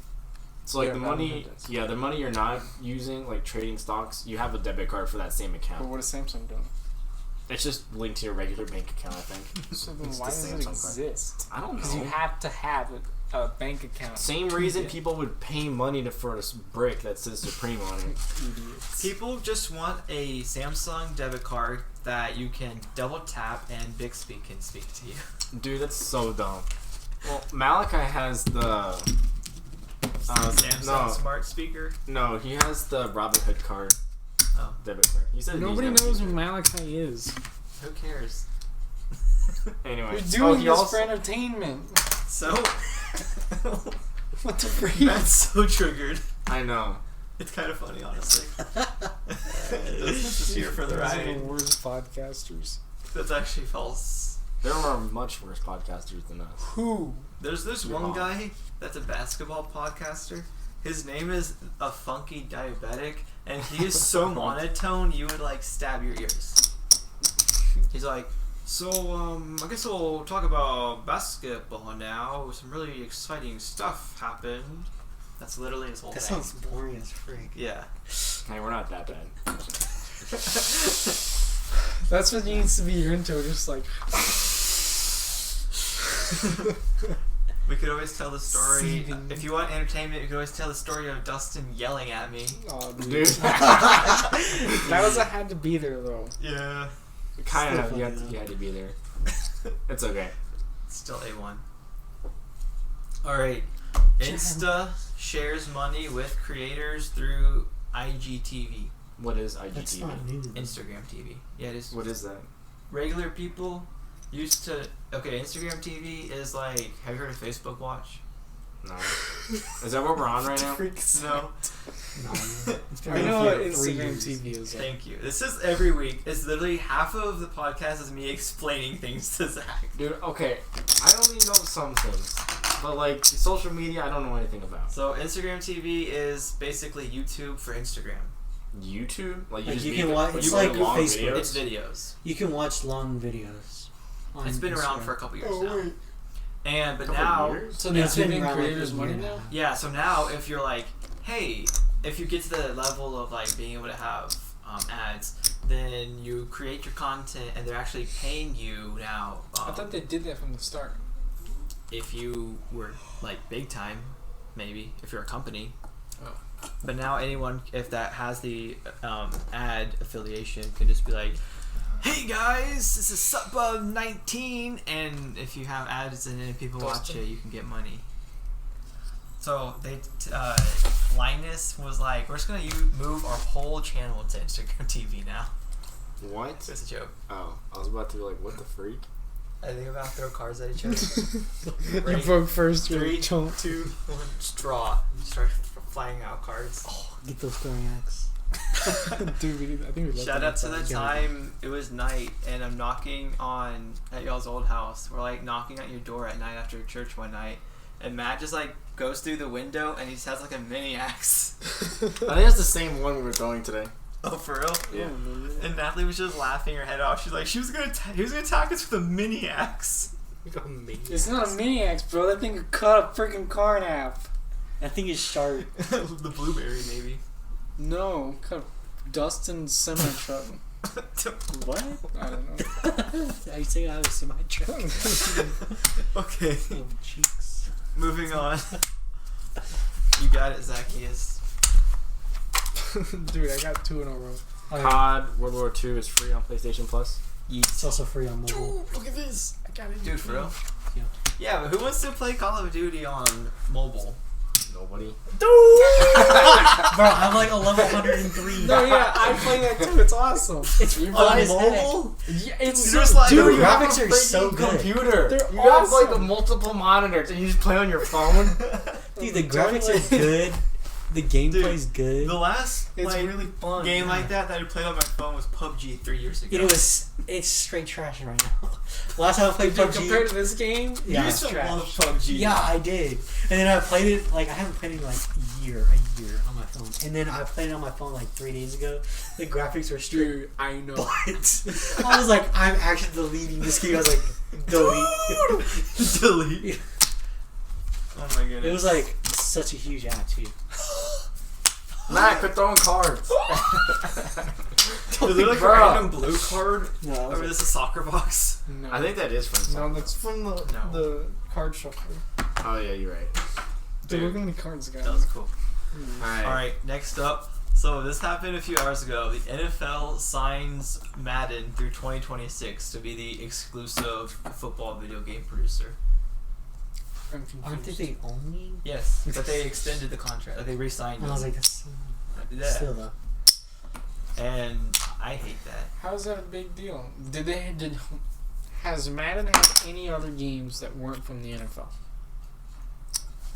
S1: so like
S3: Yeah,
S1: the money,
S3: Robinhood does.
S1: yeah, the money you're not using, like trading stocks, you have a debit card for that same
S3: but
S1: account.
S3: what is Samsung doing?
S1: It's just linked to your regular bank account, I think.
S3: So then
S1: It's
S3: why
S1: the
S3: does it
S1: Samsung card.
S3: exist?
S1: I don't
S3: Because you
S1: know.
S3: have to have a bank account.
S1: Same reason
S3: Yeah.
S1: people would pay money for a brick that says Supreme on it.
S3: Idiots.
S2: People just want a Samsung debit card that you can double tap and Bixby can speak to you.
S1: Dude, that's so dumb. Well, Malachi has the
S2: Samsung smart speaker.
S1: no, he has the Robinhood card,
S2: Oh,
S1: debit card. He said
S3: Nobody
S1: he's never
S3: knows
S1: used
S3: who Malachi is.
S2: who cares?
S1: it. Anyway,
S3: We're doing
S1: he
S3: this
S1: also,
S3: for entertainment.
S2: So
S3: What the freak?
S2: Matt's so triggered.
S1: I know.
S2: It's kind of funny, honestly. This is here for the
S3: Those are
S2: ride.
S3: the worst podcasters.
S2: That's actually false.
S1: There are much worse podcasters than us.
S3: Who?
S2: There's this
S1: Your
S2: one
S1: mom.
S2: guy that's a basketball podcaster. His name is a funky diabetic, and he is so monotone you would like stab your ears. He's like, so I guess we'll talk about basketball now. Some really exciting stuff happened. That's literally his whole
S4: That
S2: thing.
S4: sounds boring as freak.
S2: Yeah.
S1: Hey, we're not that bad.
S3: That's what needs to be your intro, just like.
S2: We could always tell the story.
S3: Seething.
S2: If you want entertainment, you could always tell the story of Dustin yelling at me.
S3: Oh,
S1: Dude.
S3: That was had to be there though.
S2: Yeah.
S1: Kind
S4: Still
S1: of.
S4: funny,
S1: You
S4: though.
S1: had to be there. It's okay.
S2: Still A1. Alright. Insta shares money with creators through IGTV.
S1: What is
S4: That's
S1: IGTV?
S4: not new.
S2: Instagram TV. Yeah, it is.
S1: What is that?
S2: Regular people Instagram TV is like, have you heard of Facebook Watch?
S1: No. Is that what we're on right now?
S2: No.
S3: I know what Instagram TV is.
S2: Thank you. This is every week. It's literally half of the podcast is me explaining things to Zach.
S1: Dude, okay. I only know some things. But, like, social media, I don't know anything about.
S2: So, Instagram TV is basically YouTube for Instagram.
S1: YouTube? Like
S4: you can watch. It's like
S1: long
S4: Facebook.
S1: videos?
S2: It's videos.
S4: You can watch long videos.
S2: It's been around for a couple years now.
S1: Wait.
S2: But now,
S3: So they're
S4: it's been
S3: giving
S4: around like
S3: creators
S4: a
S3: money
S4: year
S3: now?
S2: yeah. So now, if you're like, hey, if you get to the level of like being able to have ads, then you create your content, and they're actually paying you now.
S3: I thought they did that from the start.
S2: If you were like big time, maybe if you're a company.
S3: Oh.
S2: But now anyone, if that has the ad affiliation, can just be like, hey guys, this is Subbub19, and if you have ads in it and people watch it, you can get money. So they, Linus was like, we're just gonna move our whole channel to Instagram TV now.
S1: What?
S2: It's a joke.
S1: Oh, I was about to be like, what the freak?
S2: I think about throw cards at each other.
S3: You broke first.
S2: 3, 2,
S3: Chunk.
S2: 1, straw. Start flying out cards.
S4: Oh, get those throwing axe.
S3: Dude, I think we
S2: Shout out to the time it was night and I'm knocking on at y'all's old house. We're like knocking at your door at night after church one night, and Matt just like goes through the window and he just has like a mini axe.
S1: I think that's the same one we were throwing today.
S2: Oh, for real?
S1: Yeah.
S2: And Natalie was just laughing her head off. She's like, he was gonna attack us with a mini axe.
S3: It's not a mini axe, bro. That thing could cut a freaking car in half.
S4: That thing is sharp.
S2: The blueberry maybe.
S3: No, cut a Dustin semi truck.
S4: What?
S3: I don't know.
S4: I say I was semi truck.
S2: Okay.
S4: Oh, cheeks.
S2: Moving on. You got it, Zacchaeus.
S3: Dude, I got 2 in a row.
S1: COD World War II is free on PlayStation Plus.
S4: It's also free on mobile.
S3: Dude, look at this. I got it.
S2: Dude, for real?
S4: Yeah.
S2: Yeah, but who wants to play Call of Duty on mobile?
S1: Nobody.
S4: Bro, I'm like a level 103.
S3: No, yeah, I play that too. It's awesome.
S4: It's
S2: On
S4: fun as
S2: mobile?
S3: Yeah, it's
S2: You're just like,
S1: Dude,
S4: the
S1: you have a
S4: graphics are so
S1: freaking
S4: good.
S1: computer.
S3: They're
S1: You have like the
S3: awesome.
S1: multiple monitors and you just play on your phone.
S4: Dude, the graphics are good. The gameplay's good.
S2: The last
S3: It's
S2: like,
S3: really fun.
S2: game like that I played on my phone was PUBG 3 years ago.
S4: It's straight trash right now. Last time I played
S3: Dude,
S4: PUBG.
S3: compared to this game,
S4: Yeah,
S2: you
S4: it's
S2: used to
S3: trash.
S2: love PUBG.
S4: Yeah, I did. And then I played it, like, I haven't played it in like a year on my phone. And then I played it on my phone like 3 days ago. The graphics are straight.
S3: dude, I know.
S4: But I was like, I'm actually deleting this game. I was like, delete.
S2: Delete. Oh my goodness.
S4: It was like such a huge ad, too.
S1: Matt, quit throwing cards.
S2: Is there like a
S1: Bro.
S2: random blue card?
S4: No,
S2: Or is this a soccer box?
S3: No.
S1: I think that is from
S3: No,
S1: something.
S3: that's from
S2: No.
S3: the card shuffler.
S1: Oh yeah, you're right.
S3: Dude, look how many cards I got.
S2: That was cool.
S1: Alright.
S2: Alright, next up. So this happened a few hours ago. The NFL signs Madden through 2026 to be the exclusive football video game producer.
S3: I'm confused.
S4: aren't they only?
S2: Yes, but they extended the contract. Like they re-signed
S4: And I was
S2: it.
S4: like, that's
S2: Yeah.
S4: still though.
S2: And I hate that.
S3: How's that a big deal? Has Madden had any other games that weren't from the NFL?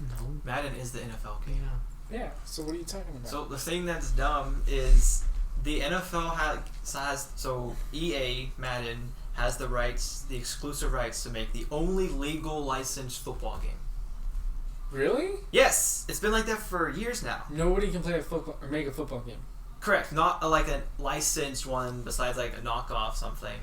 S4: No.
S2: Madden is the NFL game.
S4: Yeah.
S3: Yeah. So what are you talking about?
S2: So the thing that's dumb is the NFL has so EA Madden has the rights, the exclusive rights to make the only legal licensed football game.
S3: Really?
S2: Yes, it's been like that for years now.
S3: Nobody can play a football or make a football game.
S2: Correct, not like a licensed one besides like a knockoff something.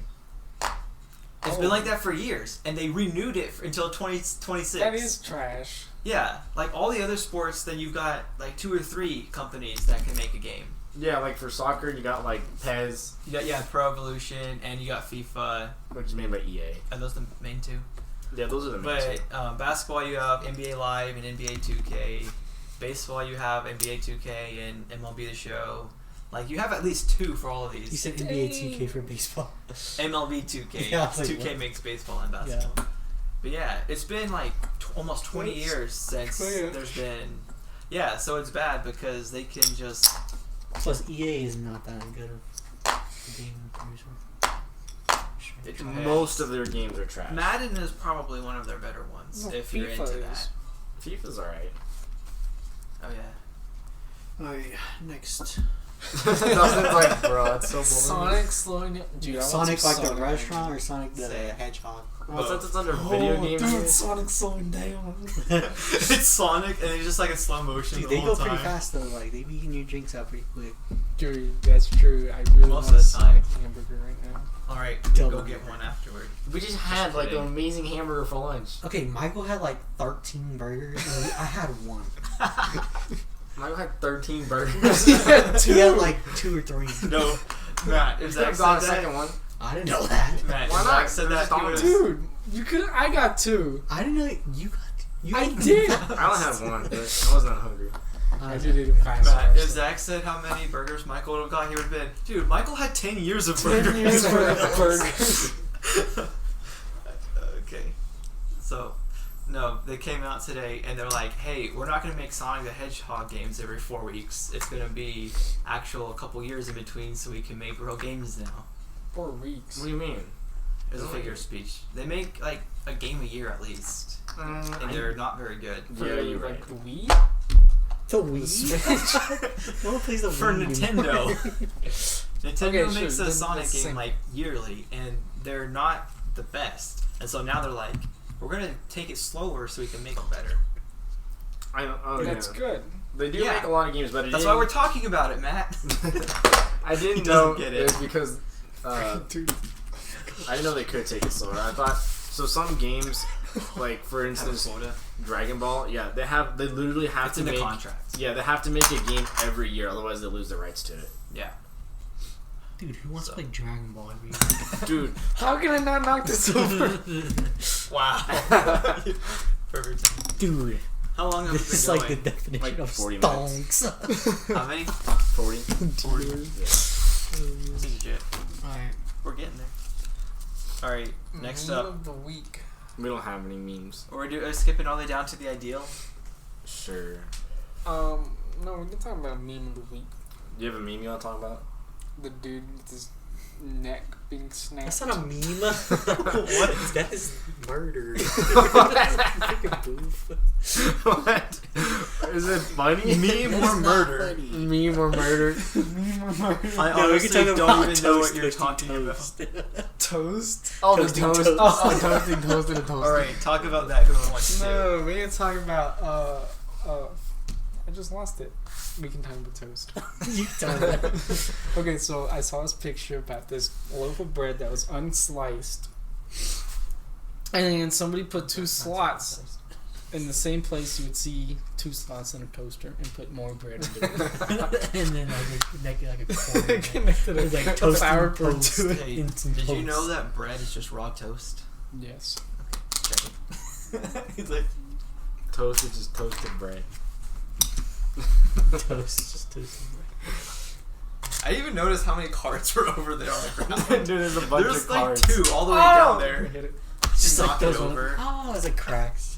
S2: It's been like that for years, and they renewed it until 2026.
S3: That is trash.
S2: Yeah, like all the other sports, then you've got like 2 or 3 companies that can make a game.
S1: Yeah, like for soccer, you got like PES,
S2: You got Pro Evolution, and you got FIFA.
S1: which is made by EA.
S2: Are those the main 2?
S1: Yeah, those are the main two.
S2: But basketball, you have NBA Live and NBA 2K. Baseball, you have NBA 2K and MLB The Show. Like, you have at least 2 for all of these.
S4: You said NBA 2K for baseball.
S2: MLB 2K.
S4: Yeah, I was like,
S2: 2K
S4: what?
S2: makes baseball and basketball.
S4: Yeah.
S2: But yeah, it's been like almost 20 years since
S3: Twitch.
S2: there's been... Yeah, so it's bad because they can just...
S4: Plus, EA is not that good of a game producer.
S1: most of their games are trash.
S2: Madden is probably one of their better ones,
S3: No,
S2: if you're
S3: FIFA
S2: into
S3: is.
S2: that.
S1: FIFA's alright.
S2: Oh, yeah.
S4: Alright, next.
S1: Dustin's like, bro, it's so boring.
S3: Sonic slowing down. Dude, I want
S4: Sonic
S3: some
S4: like the
S3: Sonic.
S4: restaurant or Sonic the
S2: Say it.
S4: Hedgehog?
S1: Well, since it's under video games,
S3: Dude, Sonic's slowing down.
S2: It's Sonic, and it's just like in slow motion
S4: Dude,
S2: the
S4: they
S2: whole
S4: go pretty
S2: time.
S4: fast though. Like they be eating your drinks out pretty quick.
S3: Dude, that's true. I really
S2: Most
S3: want
S2: of
S3: a
S2: the time.
S3: Sonic hamburger right now.
S2: Alright,
S4: Tell
S2: go
S4: them.
S2: get one afterward.
S1: we just had like an
S2: kidding.
S1: amazing hamburger for lunch.
S4: Okay, Michael had like 13 burgers. And I had one.
S1: Michael had 13 burgers.
S4: He had like 2 or 3.
S2: No, Matt, if
S1: He's
S2: Zach
S1: got a
S2: said
S1: second
S2: that,
S1: one.
S4: I didn't know that.
S2: Matt,
S1: Why
S2: if
S1: not?
S2: Zach said
S1: They're
S2: that,
S1: just
S2: he would've-
S3: Dude, you could. I got 2.
S4: I didn't know you got. You
S3: I
S4: ate
S3: did.
S4: them
S1: I only had one, but I wasn't that hungry.
S3: I did it fast.
S2: Matt, if Zach said how many burgers Michael would have got, he would have been, dude, Michael had 10 years of
S3: 10
S2: burgers.
S3: years worth of burgers.
S2: Okay. So, no, they came out today and they're like, hey, we're not going to make Sonic the Hedgehog games every 4 weeks. It's going to be actual a couple years in between so we can make real games now.
S3: 4 weeks.
S1: What do you mean?
S2: As a figure of speech. They make like a game a year at least. And
S1: I-
S2: they're not very good.
S1: Yeah, you're
S3: like
S1: right.
S3: the Wii.
S4: The Wii. No one plays the
S2: For
S4: Wii anymore.
S2: Nintendo. Nintendo
S3: Okay,
S2: makes
S3: sure,
S2: a
S3: then
S2: Sonic
S3: that's the
S2: game
S3: same.
S2: like yearly, and they're not the best. And so now they're like, we're gonna take it slower so we can make it better.
S3: That's good.
S1: They do
S2: Yeah.
S1: make a lot of games, but
S2: That's why we're talking about it, Matt.
S1: I
S2: He
S1: didn't
S2: doesn't
S1: know
S2: get
S1: it
S2: it.
S1: was because
S3: Dude.
S1: I didn't know they could take it slower. I thought so. Some games, like for instance, Dragon Ball, yeah, they literally have
S2: It's
S1: to
S2: in the
S1: make
S2: contract.
S1: yeah, they have to make a game every year, otherwise they lose the rights to it.
S2: Yeah.
S4: Dude, who wants
S2: So.
S4: to play Dragon Ball every year?
S1: Dude,
S3: How can I not knock this over?
S2: Wow. Perfect time.
S4: Dude,
S2: How long have we
S4: this is
S2: been
S4: like the
S2: going?
S4: definition
S1: Like
S4: of
S1: 40
S4: stonks.
S2: How many?
S1: 40.
S2: 40.
S1: Yeah.
S2: This is legit.
S3: Alright.
S2: We're getting there. Alright, next
S3: Meme
S2: up.
S3: of the week.
S1: We don't have any memes.
S2: We're skipping all the way down to the ideal.
S1: Sure.
S3: No, we can talk about meme of the week.
S1: Do you have a meme you want to talk about?
S3: The dude with his neck being snapped.
S4: That's not a meme. What? That is murder. Freaking boof.
S1: What? Is it funny?
S2: Meme
S4: That's
S2: or
S4: not
S2: murder?
S4: funny.
S3: Meme or murder. Meme or murder.
S2: I
S4: No, we
S2: honestly
S4: can talk
S2: don't
S4: about
S2: even know what
S4: toast,
S2: you're
S4: toasting
S2: talking
S4: toast.
S2: about.
S3: Toast?
S1: Oh, the
S4: Toasting
S1: toast.
S4: toast.
S1: Oh, toasting toast and a toast.
S2: Alright, talk about that. Whoever wants to.
S3: No, we can talk about, I just lost it. We can talk about toast.
S4: You tell me.
S3: Okay, so I saw this picture about this loaf of bread that was unsliced. And then somebody put 2 slots in the same place you would see 2 slots in a toaster and put more bread into it.
S4: And then like a corner.
S3: Connected
S4: It's like
S3: a
S4: toast
S3: flour
S4: and
S3: board
S4: toast.
S3: to it.
S2: Hey,
S4: Instant
S2: did you
S4: toast.
S2: know that bread is just raw toast?
S3: Yes.
S2: Check it. He's like,
S1: Toast is just toasted bread.
S4: Toast, just toast and bread.
S2: I even noticed how many cards were over there on the ground.
S1: Dude, there's a bunch
S2: There's
S1: of
S2: like
S1: cards.
S2: 2 all the way down there.
S3: Hit it.
S2: Just
S4: Like
S2: knock it
S4: those
S2: over.
S4: Oh, it's like cracks.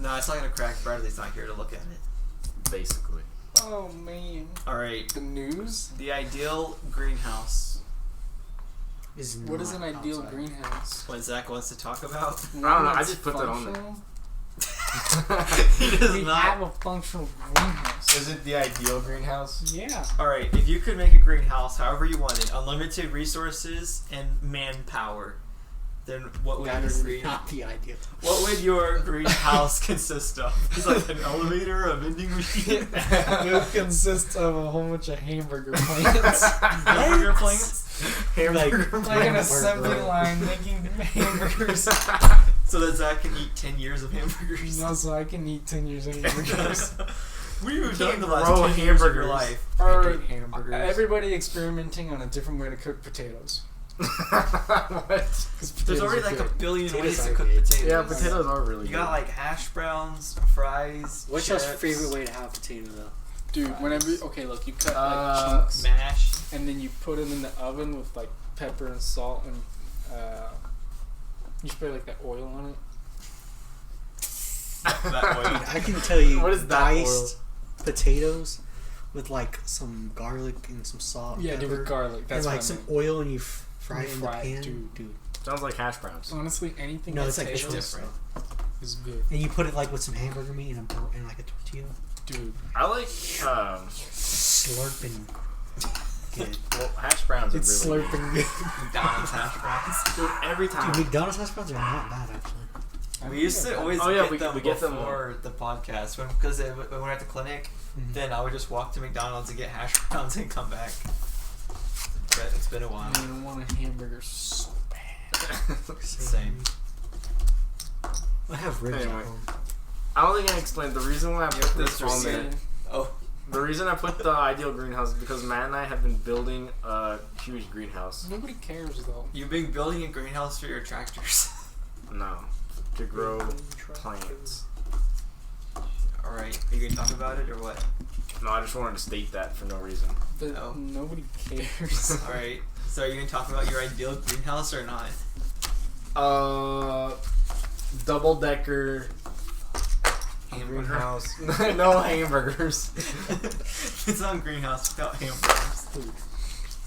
S2: No, it's not gonna crack. Bradley's not here to look at it.
S1: Basically.
S3: Oh, man.
S2: Alright,
S3: The news?
S2: the ideal greenhouse.
S3: What is an
S4: not
S3: ideal
S4: outside.
S3: greenhouse?
S2: What Zach wants to talk about.
S1: I don't know, I
S3: That's
S1: just put that on there.
S3: functional?
S2: He does
S3: We
S2: not.
S3: have a functional greenhouse.
S1: Is it the ideal greenhouse?
S3: Yeah.
S2: Alright, if you could make a greenhouse however you wanted, unlimited resources and manpower, then what would
S4: That
S2: your
S4: is
S2: green
S4: not the idea.
S2: what would your greenhouse consist of? It's like an elevator, a vending machine,
S3: It would consist of a whole bunch of hamburger plants.
S2: hamburger plants,
S1: Hamburger.
S3: Like an
S4: Hamburger.
S3: assembly line making hamburgers.
S2: so that Zach can eat 10 years of hamburgers.
S3: No, so I can eat 10 years of hamburgers.
S2: What have you done
S1: can't
S2: the last
S1: grow
S2: 10 years of your
S1: hamburgers.
S2: life?
S3: Or
S1: hate hamburgers.
S3: everybody experimenting on a different way to cook potatoes.
S1: What?
S3: 'Cause
S2: There's
S3: potatoes
S2: already
S3: are
S2: like
S3: good.
S2: a billion
S4: Potatoes
S2: ways to
S4: are
S2: cook
S4: good.
S2: potatoes.
S1: Yeah, potatoes are really
S2: You
S1: good.
S2: got like hash browns, fries,
S4: What's your
S2: chips,
S4: favorite way to have potato though?
S3: Dude, whenever okay, look, you cut like
S1: Uh,
S3: chunks
S2: mash.
S3: and then you put them in the oven with like pepper and salt and you spray like that oil on it.
S2: That way.
S4: I can tell you,
S1: What is that
S4: diced potatoes with like some garlic and some salt.
S3: Yeah,
S4: and
S3: dude, with
S4: pepper,
S3: garlic. That's
S4: and like
S3: what I
S4: some
S3: mean.
S4: oil, and you Fry it in the pan.
S3: dude.
S1: Sounds like hash browns.
S3: Honestly, anything
S4: No,
S3: that
S4: it's like
S3: tastes
S4: different.
S3: is good.
S4: And you put it like with some hamburger meat and like a tortilla.
S3: Dude.
S1: I like
S4: Slurping. Good.
S1: well, hash browns
S3: It's
S1: are really
S3: slurping good.
S2: McDonald's hash browns.
S1: Dude, every time.
S4: Dude, McDonald's hash browns are not bad actually.
S2: We used to always
S1: Oh, yeah,
S2: get
S1: we
S2: them
S1: get them
S2: before the podcast because when we were at the clinic.
S4: Mhm.
S2: Then I would just walk to McDonald's and get hash browns and come back. But it's been a while.
S3: I want a hamburger so bad.
S2: Same.
S4: I have ribs
S1: Anyway.
S4: at home.
S1: I don't think I explained the reason why I put this on there.
S2: Oh,
S1: The reason I put the ideal greenhouse is because Matt and I have been building a huge greenhouse.
S3: Nobody cares though.
S2: you've been building a greenhouse for your tractors.
S1: No, to grow plants.
S2: All right, are you gonna talk about it or what?
S1: No, I just wanted to state that for no reason.
S3: But
S2: Oh.
S3: nobody cares.
S2: All right. So are you gonna talk about your ideal greenhouse or not?
S1: Double decker
S2: Hamburger.
S1: greenhouse. No hamburgers.
S2: It's not greenhouse without hamburgers.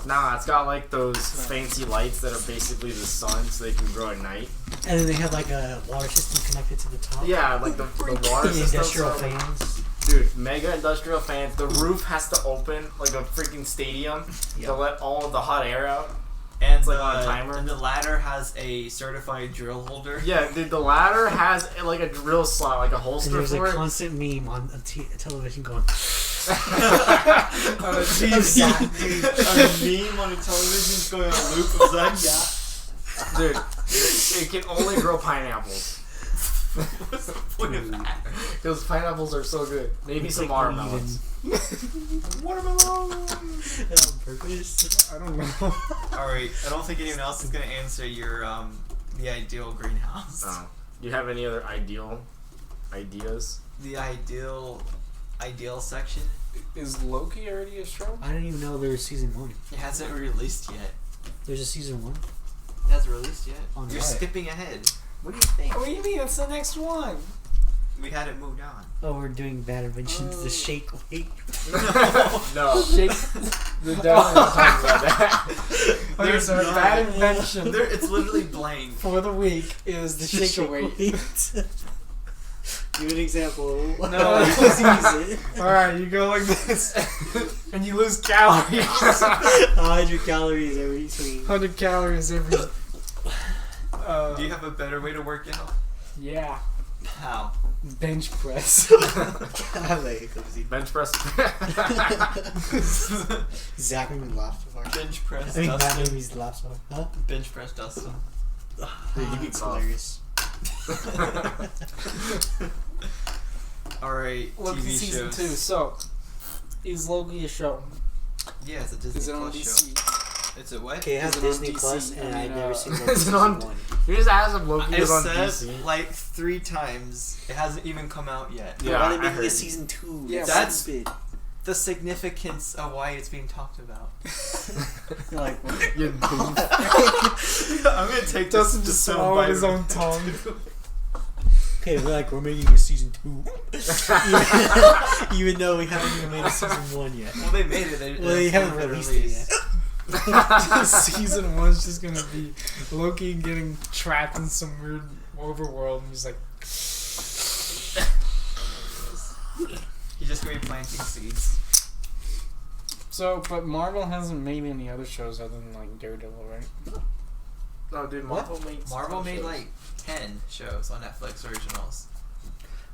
S1: Nah, it's got like those fancy lights that are basically the sun, so they can grow at night.
S4: And then they have like a water system connected to the top.
S1: Yeah, like the water
S4: The
S1: system.
S4: industrial fans.
S1: Dude, mega industrial fans. The roof has to open like a freaking stadium to let all of the hot air out.
S2: And
S1: It's like on a timer.
S2: And the ladder has a certified drill holder.
S1: Yeah, dude, the ladder has like a drill slot, like a
S4: And
S1: holster
S4: there's
S1: for
S4: a
S1: it.
S4: constant meme on television going.
S3: Oh, jeez.
S2: A meme on a television is going on a loop of that.
S1: Dude, it can only grow pineapples.
S2: What's the point of that?
S1: Those pineapples are so good. Maybe
S4: It's
S1: some
S4: like
S1: watermelons.
S2: Watermelon.
S4: On purpose.
S3: I don't know.
S2: All right. I don't think anyone else is gonna answer your the ideal greenhouse.
S1: Do you have any other ideas?
S2: The ideal section.
S3: Is Loki already a show?
S4: I didn't even know there was season 1.
S2: It hasn't released yet.
S4: There's a season 1.
S2: It hasn't released yet.
S4: On
S2: You're
S4: what?
S2: skipping ahead. What do you think?
S3: What do you mean? It's the next one.
S2: We had it moved on.
S4: Oh, we're doing Bad Inventions. The Shake Weight.
S1: No.
S3: Shake. The devil talking about that. Okay,
S2: There's
S3: so
S2: none.
S3: bad invention
S2: It's literally blank.
S3: for the week is the shake away.
S4: Give an example.
S3: No.
S4: Just use it.
S3: Alright, you go like this, and you lose calories.
S4: 100 calories every swing.
S3: 100 calories every.
S2: Do you have a better way to work out?
S3: Yeah,
S2: How?
S3: bench press.
S1: Bench press.
S4: Zach made me laugh so hard.
S2: Bench press
S4: I mean, Matt made
S2: Dustin.
S4: me laugh so hard. Huh?
S2: Bench press Dustin.
S1: Dude, you
S4: It's
S1: could cough.
S4: hilarious.
S2: Alright,
S3: Loki
S2: TV
S3: season
S2: shows.
S3: 2. So, is Loki a show?
S2: Yeah, it's a Disney
S3: Is it on
S2: Plus
S3: DC?
S2: show. It's a what?
S4: Okay, I have
S3: Is it on
S4: Disney
S3: DC?
S4: Plus,
S3: I
S4: and
S3: mean,
S4: I've never seen
S1: is
S4: Loki
S1: it
S4: season
S1: on-
S4: 1.
S1: You just asked if Loki
S2: I
S1: was on
S2: said
S1: DC.
S2: like 3 times. It hasn't even come out yet.
S1: Yeah,
S4: Why are they
S1: I
S4: making
S1: heard.
S4: a season 2?
S3: Yeah,
S4: That's
S2: that's-
S4: stupid.
S2: The significance of why it's being talked about.
S4: You're like,
S1: You goof.
S2: I'm gonna take
S3: Dustin
S2: this
S3: just
S2: to
S3: swallowed his own tongue.
S4: okay, we're making a season 2. Even though we haven't even made a season 1 yet.
S2: Well, they made it.
S4: Well, they haven't released it yet.
S3: Season 1 is just gonna be Loki getting trapped in some weird overworld, and he's like,
S2: He's just gonna be planting seeds.
S3: so, but Marvel hasn't made any other shows other than like Daredevil, right?
S1: No, dude, Marvel made
S2: Marvel made
S1: shows.
S2: like 10 shows on Netflix originals.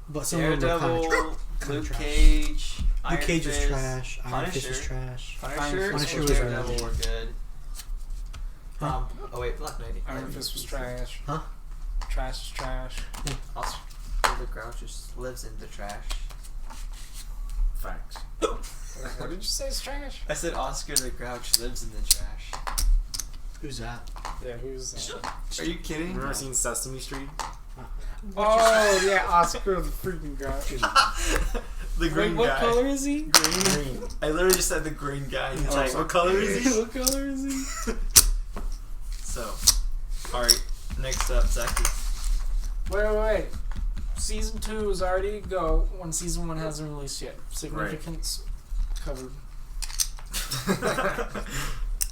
S4: But some of them are kind
S2: Daredevil,
S4: of
S2: Luke
S4: trash.
S2: Cage,
S4: Luke
S2: Iron
S4: Cage was
S2: Fist,
S4: trash. Iron Fist was
S2: Punisher.
S4: trash.
S2: Punisher,
S3: Punisher
S2: and
S4: was
S2: Daredevil
S4: trash.
S2: were good.
S4: Huh?
S2: Oh wait, Black Knight.
S3: Iron Fist was trash.
S4: Huh?
S3: Trash is trash.
S2: Also, the Grouch just lives in the trash.
S1: Facts.
S3: What did you say is trash?
S2: I said Oscar the Grouch lives in the trash.
S4: Who's that?
S3: Yeah, who's that?
S2: Are you kidding?
S1: You ever seen Sesame Street?
S3: Oh, yeah, Oscar the freaking Grouch.
S2: The
S3: Wait,
S2: green
S3: what
S2: guy.
S3: color is he?
S1: Green.
S2: I literally just said the green guy. He's
S3: Oh,
S2: like, what color is he?
S3: What color is he?
S2: So, alright, next up, Zaki.
S3: Wait. Season 2 is already a go when season 1 hasn't released yet. Significance covered.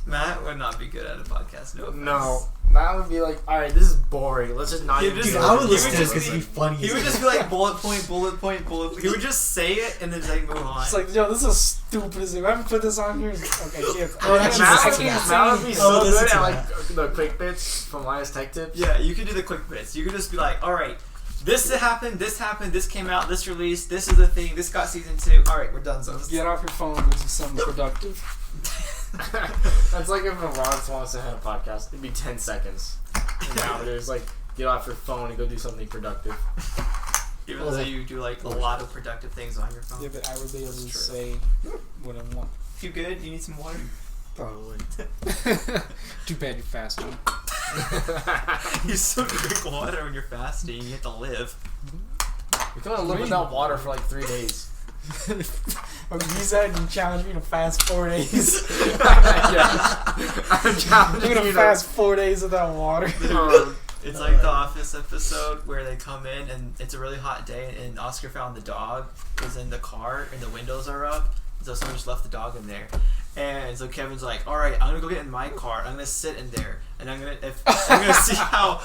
S2: Matt would not be good at a podcast. No. Offense.
S1: No. Matt would be like, alright, this is boring. Let's just not
S2: He'd
S1: even
S2: just-
S1: do
S4: Dude, I would
S1: it."
S4: listen to
S2: just
S4: this because
S2: be-
S4: it'd be funny.
S2: He
S4: as
S2: would
S4: hell.
S2: just be like bullet point, bullet point, bullet point. He would just say it and then like move on.
S3: It's like, yo, this is stupid. If I haven't put this on here, okay, yeah.
S4: Oh, actually,
S1: Matt,
S4: listen to
S1: Matt
S4: that.
S1: would be
S4: Oh,
S1: so
S4: listen
S1: good
S4: to
S1: at
S4: that.
S1: like the quick bits from Linus Tech Tips.
S2: yeah, you could do the quick bits. You could just be like, all right, this happened, this came out, this released, this is the thing, this got season 2. All right, we're done. So
S3: Get off your phone and do something productive.
S1: That's like if Ron wants to have a podcast, it'd be 10 seconds. And now there's like, get off your phone and go do something productive.
S2: Even though you do like a lot of productive things on your phone.
S3: Yeah, but I would be able to
S2: That's true.
S3: say what I want.
S2: You good? You need some water?
S4: Probably.
S3: Too bad you're fasting.
S2: You still drink water when you're fasting. You have to live.
S1: You can only live without water for like 3 days.
S3: Or you said you challenged me to fast 4 days.
S1: I'm challenging
S3: I'm gonna
S1: you
S3: fast 4 days without water.
S2: It's like the Office episode where they come in and it's a really hot day and Oscar found the dog is in the car and the windows are up. So someone just left the dog in there. And so Kevin's like, all right, I'm gonna go get in my car. I'm gonna sit in there, and I'm gonna see how.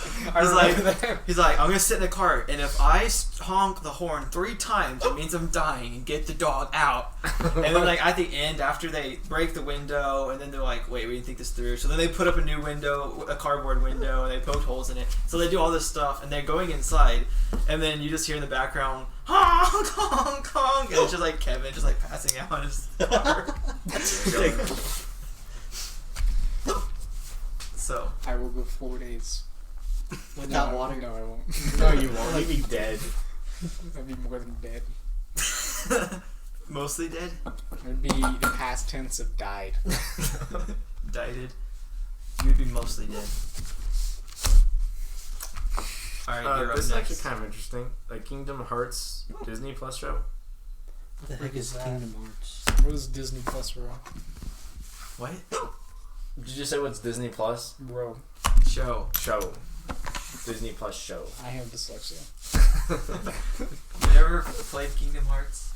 S2: He's like, I'm gonna sit in the car, and if I honk the horn 3 times, it means I'm dying, and get the dog out. And then like at the end, after they break the window, and then they're like, wait, we didn't think this through. So then they put up a new window, a cardboard window, and they poke holes in it. So they do all this stuff, and they're going inside, and then you just hear in the background, honk, honk, honk, and it's just like Kevin just like passing out in his car. So
S3: I will go 4 days.
S4: Without water?
S3: No, I won't.
S1: No, you won't. You'd be dead.
S3: I'd be more than dead.
S2: mostly dead.
S3: It'd be the past tense of died.
S2: Died. You'd be mostly dead. Alright, you're up
S1: This is
S2: next.
S1: actually kind of interesting. Like Kingdom Hearts Disney Plus show.
S4: What the heck is
S3: that?
S4: Kingdom Hearts?
S3: What is Disney Plus, bro?
S2: What?
S1: Did you just say what's Disney Plus?
S3: Bro,
S2: Show.
S1: Show. Disney Plus show.
S3: I have dyslexia.
S2: You ever played Kingdom Hearts?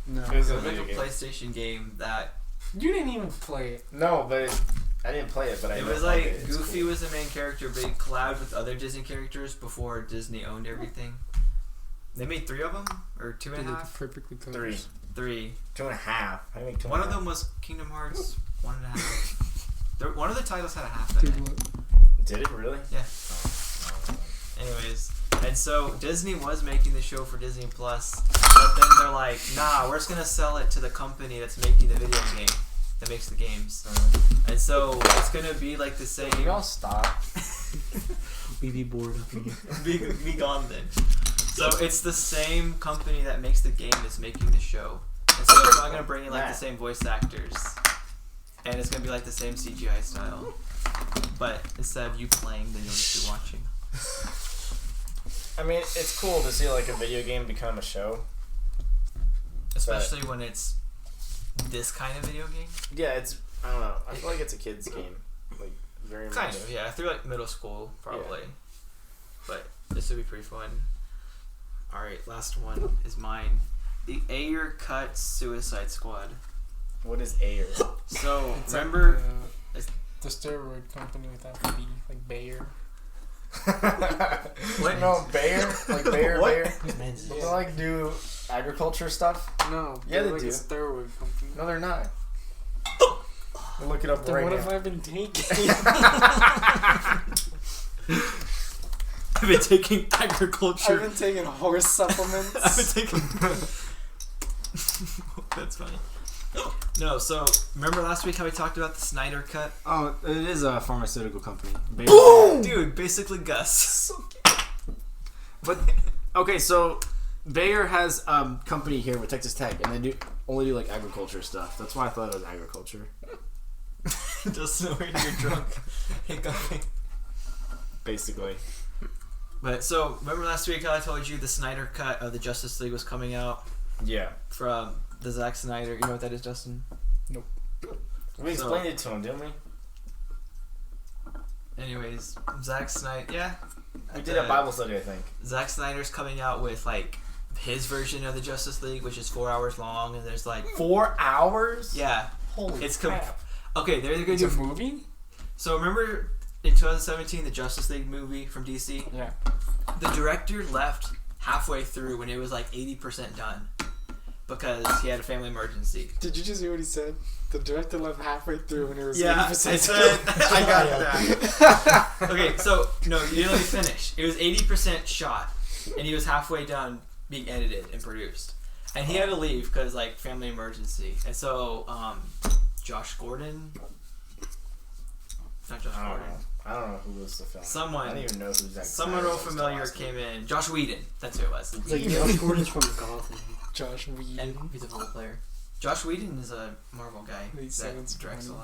S3: No.
S1: It was
S2: It
S1: a
S2: was like a
S1: video game.
S2: PlayStation game that
S3: You didn't even play it.
S1: No, but I didn't play it. But I
S2: it
S1: know
S2: was
S1: of
S2: like
S1: It's
S2: Goofy
S1: cool.
S2: was the main character, but he collabed with other Disney characters before Disney owned everything. They made 3 of them or 2 and a half.
S3: Perfectly close.
S1: 3.
S2: 3.
S1: 2.5. How do you make 2.5?
S2: One of them was Kingdom Hearts 1.5. One of the titles had a half in
S3: Dude,
S2: it.
S3: look.
S1: Did it really?
S2: Yeah.
S1: Oh,
S2: Anyways, and so Disney was making the show for Disney Plus, but then they're like, nah, we're just gonna sell it to the company that's making the video game, that makes the games. And so it's gonna be like the same.
S1: Can y'all stop?
S4: We be bored up in here.
S2: be gone then. So it's the same company that makes the game that's making the show. And so it's not gonna bring in like the same voice actors, and it's gonna be like the same CGI style. But instead of you playing, then you'll just be watching.
S1: I mean, it's cool to see like a video game become a show.
S2: Especially when it's this kind of video game.
S1: Yeah, it's. I don't know. I feel like it's a kid's game. Like, very much.
S2: Kind of, yeah. Through like middle school, probably.
S1: Yeah.
S2: But this would be pretty fun. Alright, last one is mine. The Ayer Cut Suicide Squad.
S1: What is Ayer?
S2: So,
S3: It's
S2: remember...
S3: like the steroid company without the B, like Bayer.
S1: What? No, Bayer? Like Bayer,
S2: What?
S1: Bayer?
S4: Man's
S1: Don't they like do agriculture stuff?
S3: No,
S1: Yeah,
S3: they're
S1: they
S3: like
S1: do.
S3: a steroid company.
S1: No, they're not. I'll look it up
S3: Then
S1: right
S3: what
S1: now.
S3: have I been taking?
S2: I've been taking
S3: I've
S2: agriculture.
S3: been taking horse supplements.
S2: I've been taking... That's funny. No, so, remember last week how we talked about the Snyder Cut?
S1: Oh, it is a pharmaceutical company.
S2: Dude, basically Gus.
S1: But okay, so Bayer has company here with Texas Tech, and they only do like agriculture stuff. That's why I thought it was agriculture.
S2: Just knowing you're drunk. Hiccuping.
S1: Basically.
S2: But so, remember last week how I told you the Snyder Cut of the Justice League was coming out
S1: Yeah.
S2: from the Zack Snyder? You know what that is, Justin?
S1: We explained it to him, didn't we?
S2: Anyways, Zack Snyder, yeah.
S1: We did a Bible study, I think.
S2: Zack Snyder's coming out with like his version of the Justice League, which is 4 hours long, and there's like
S1: 4 hours?
S2: yeah,
S1: Holy
S2: it's
S1: crap.
S2: Okay, they're gonna
S3: It's a
S2: do.
S3: movie?
S2: So remember in 2017 the Justice League movie from DC?
S3: Yeah.
S2: The director left halfway through when it was like 80% done because he had a family emergency.
S3: Did you just hear what he said? The director left halfway through when it was
S2: Yeah, I
S3: 80%
S2: said I got that. Okay, so no, you didn't let me finish. It was 80% shot, and he was halfway done being edited and produced, and he had to leave because like family emergency. And so Josh Gordon, not Josh
S1: I don't
S2: Gordon.
S1: know. I don't know who was the film.
S2: Someone-
S1: I don't even know who's that.
S2: Someone real familiar came in. Josh Whedon, that's who it was.
S4: It's like Josh Gordon's from Gotham.
S3: Josh
S2: And
S3: Whedon.
S2: he's a football player. Josh Whedon is a Marvel guy
S3: He
S2: that
S3: sounds
S2: directs a
S3: funny.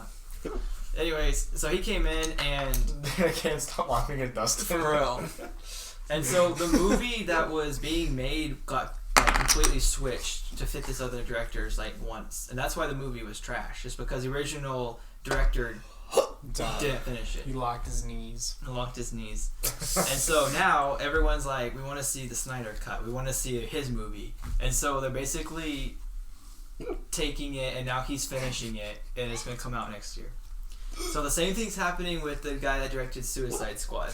S2: lot. Anyways, so he came in and
S1: I can't stop laughing at Dustin.
S2: for real. And so the movie that was being made got like, completely switched to fit this other director's like once, and that's why the movie was trash. Just because the original director didn't finish it.
S3: He locked his knees.
S2: He locked his knees. And so now everyone's like, we want to see the Snyder cut. We want to see his movie. And so they're basically taking it, and now he's finishing it, and it's going to come out next year. So the same thing's happening with the guy that directed Suicide Squad.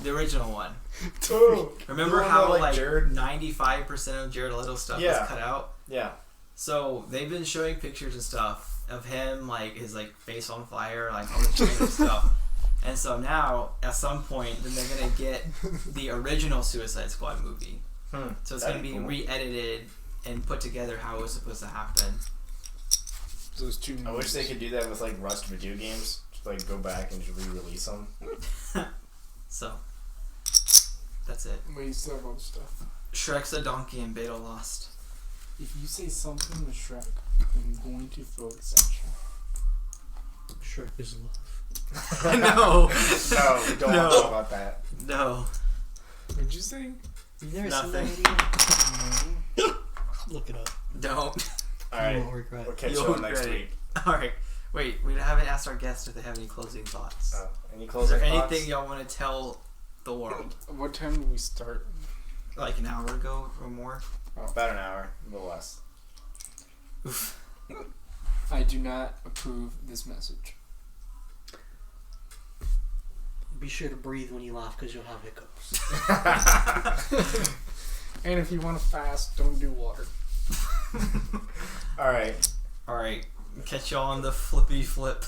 S2: The original one.
S1: Dude.
S2: Remember
S1: The one
S2: how
S1: that,
S2: like
S1: Jared?
S2: 95% of Jared Leto stuff
S1: Yeah.
S2: was cut out?
S1: Yeah.
S2: So they've been showing pictures and stuff of him, like his like face on fire, like all this random stuff. And so now, at some point, then they're gonna get the original Suicide Squad movie. So it's
S1: That'd
S2: gonna be
S1: cool.
S2: re-edited and put together how it was supposed to happen.
S3: Those two
S1: I wish they could do that with like Rust video games. Just like go back and just re-release them.
S2: So that's it.
S3: Wait, you still have other stuff.
S2: Shrek's a donkey and Beta lost.
S3: If you say something with Shrek, I'm going to throw this at you.
S4: Shrek is love.
S2: No,
S1: No, we don't
S2: No.
S1: want to talk about that.
S2: no.
S3: What'd you say?
S4: You've never
S2: Nothing.
S4: seen that video? Look it up.
S2: Don't.
S1: All right,
S4: You won't regret.
S1: we'll catch you
S2: You'll
S1: on next
S2: regret it.
S1: week.
S2: All right. Wait, we haven't asked our guests if they have any closing thoughts.
S1: Oh, any
S2: Is
S1: closing
S2: there
S1: thoughts?
S2: anything y'all want to tell the world?
S3: What time do we start?
S2: Like an hour ago or more?
S1: About an hour, a little less.
S2: Oof.
S3: I do not approve this message.
S4: Be sure to breathe when you laugh because you'll have hiccups.
S3: And if you want to fast, don't do water.
S1: All right.
S2: All right. Catch y'all on the flippy flip.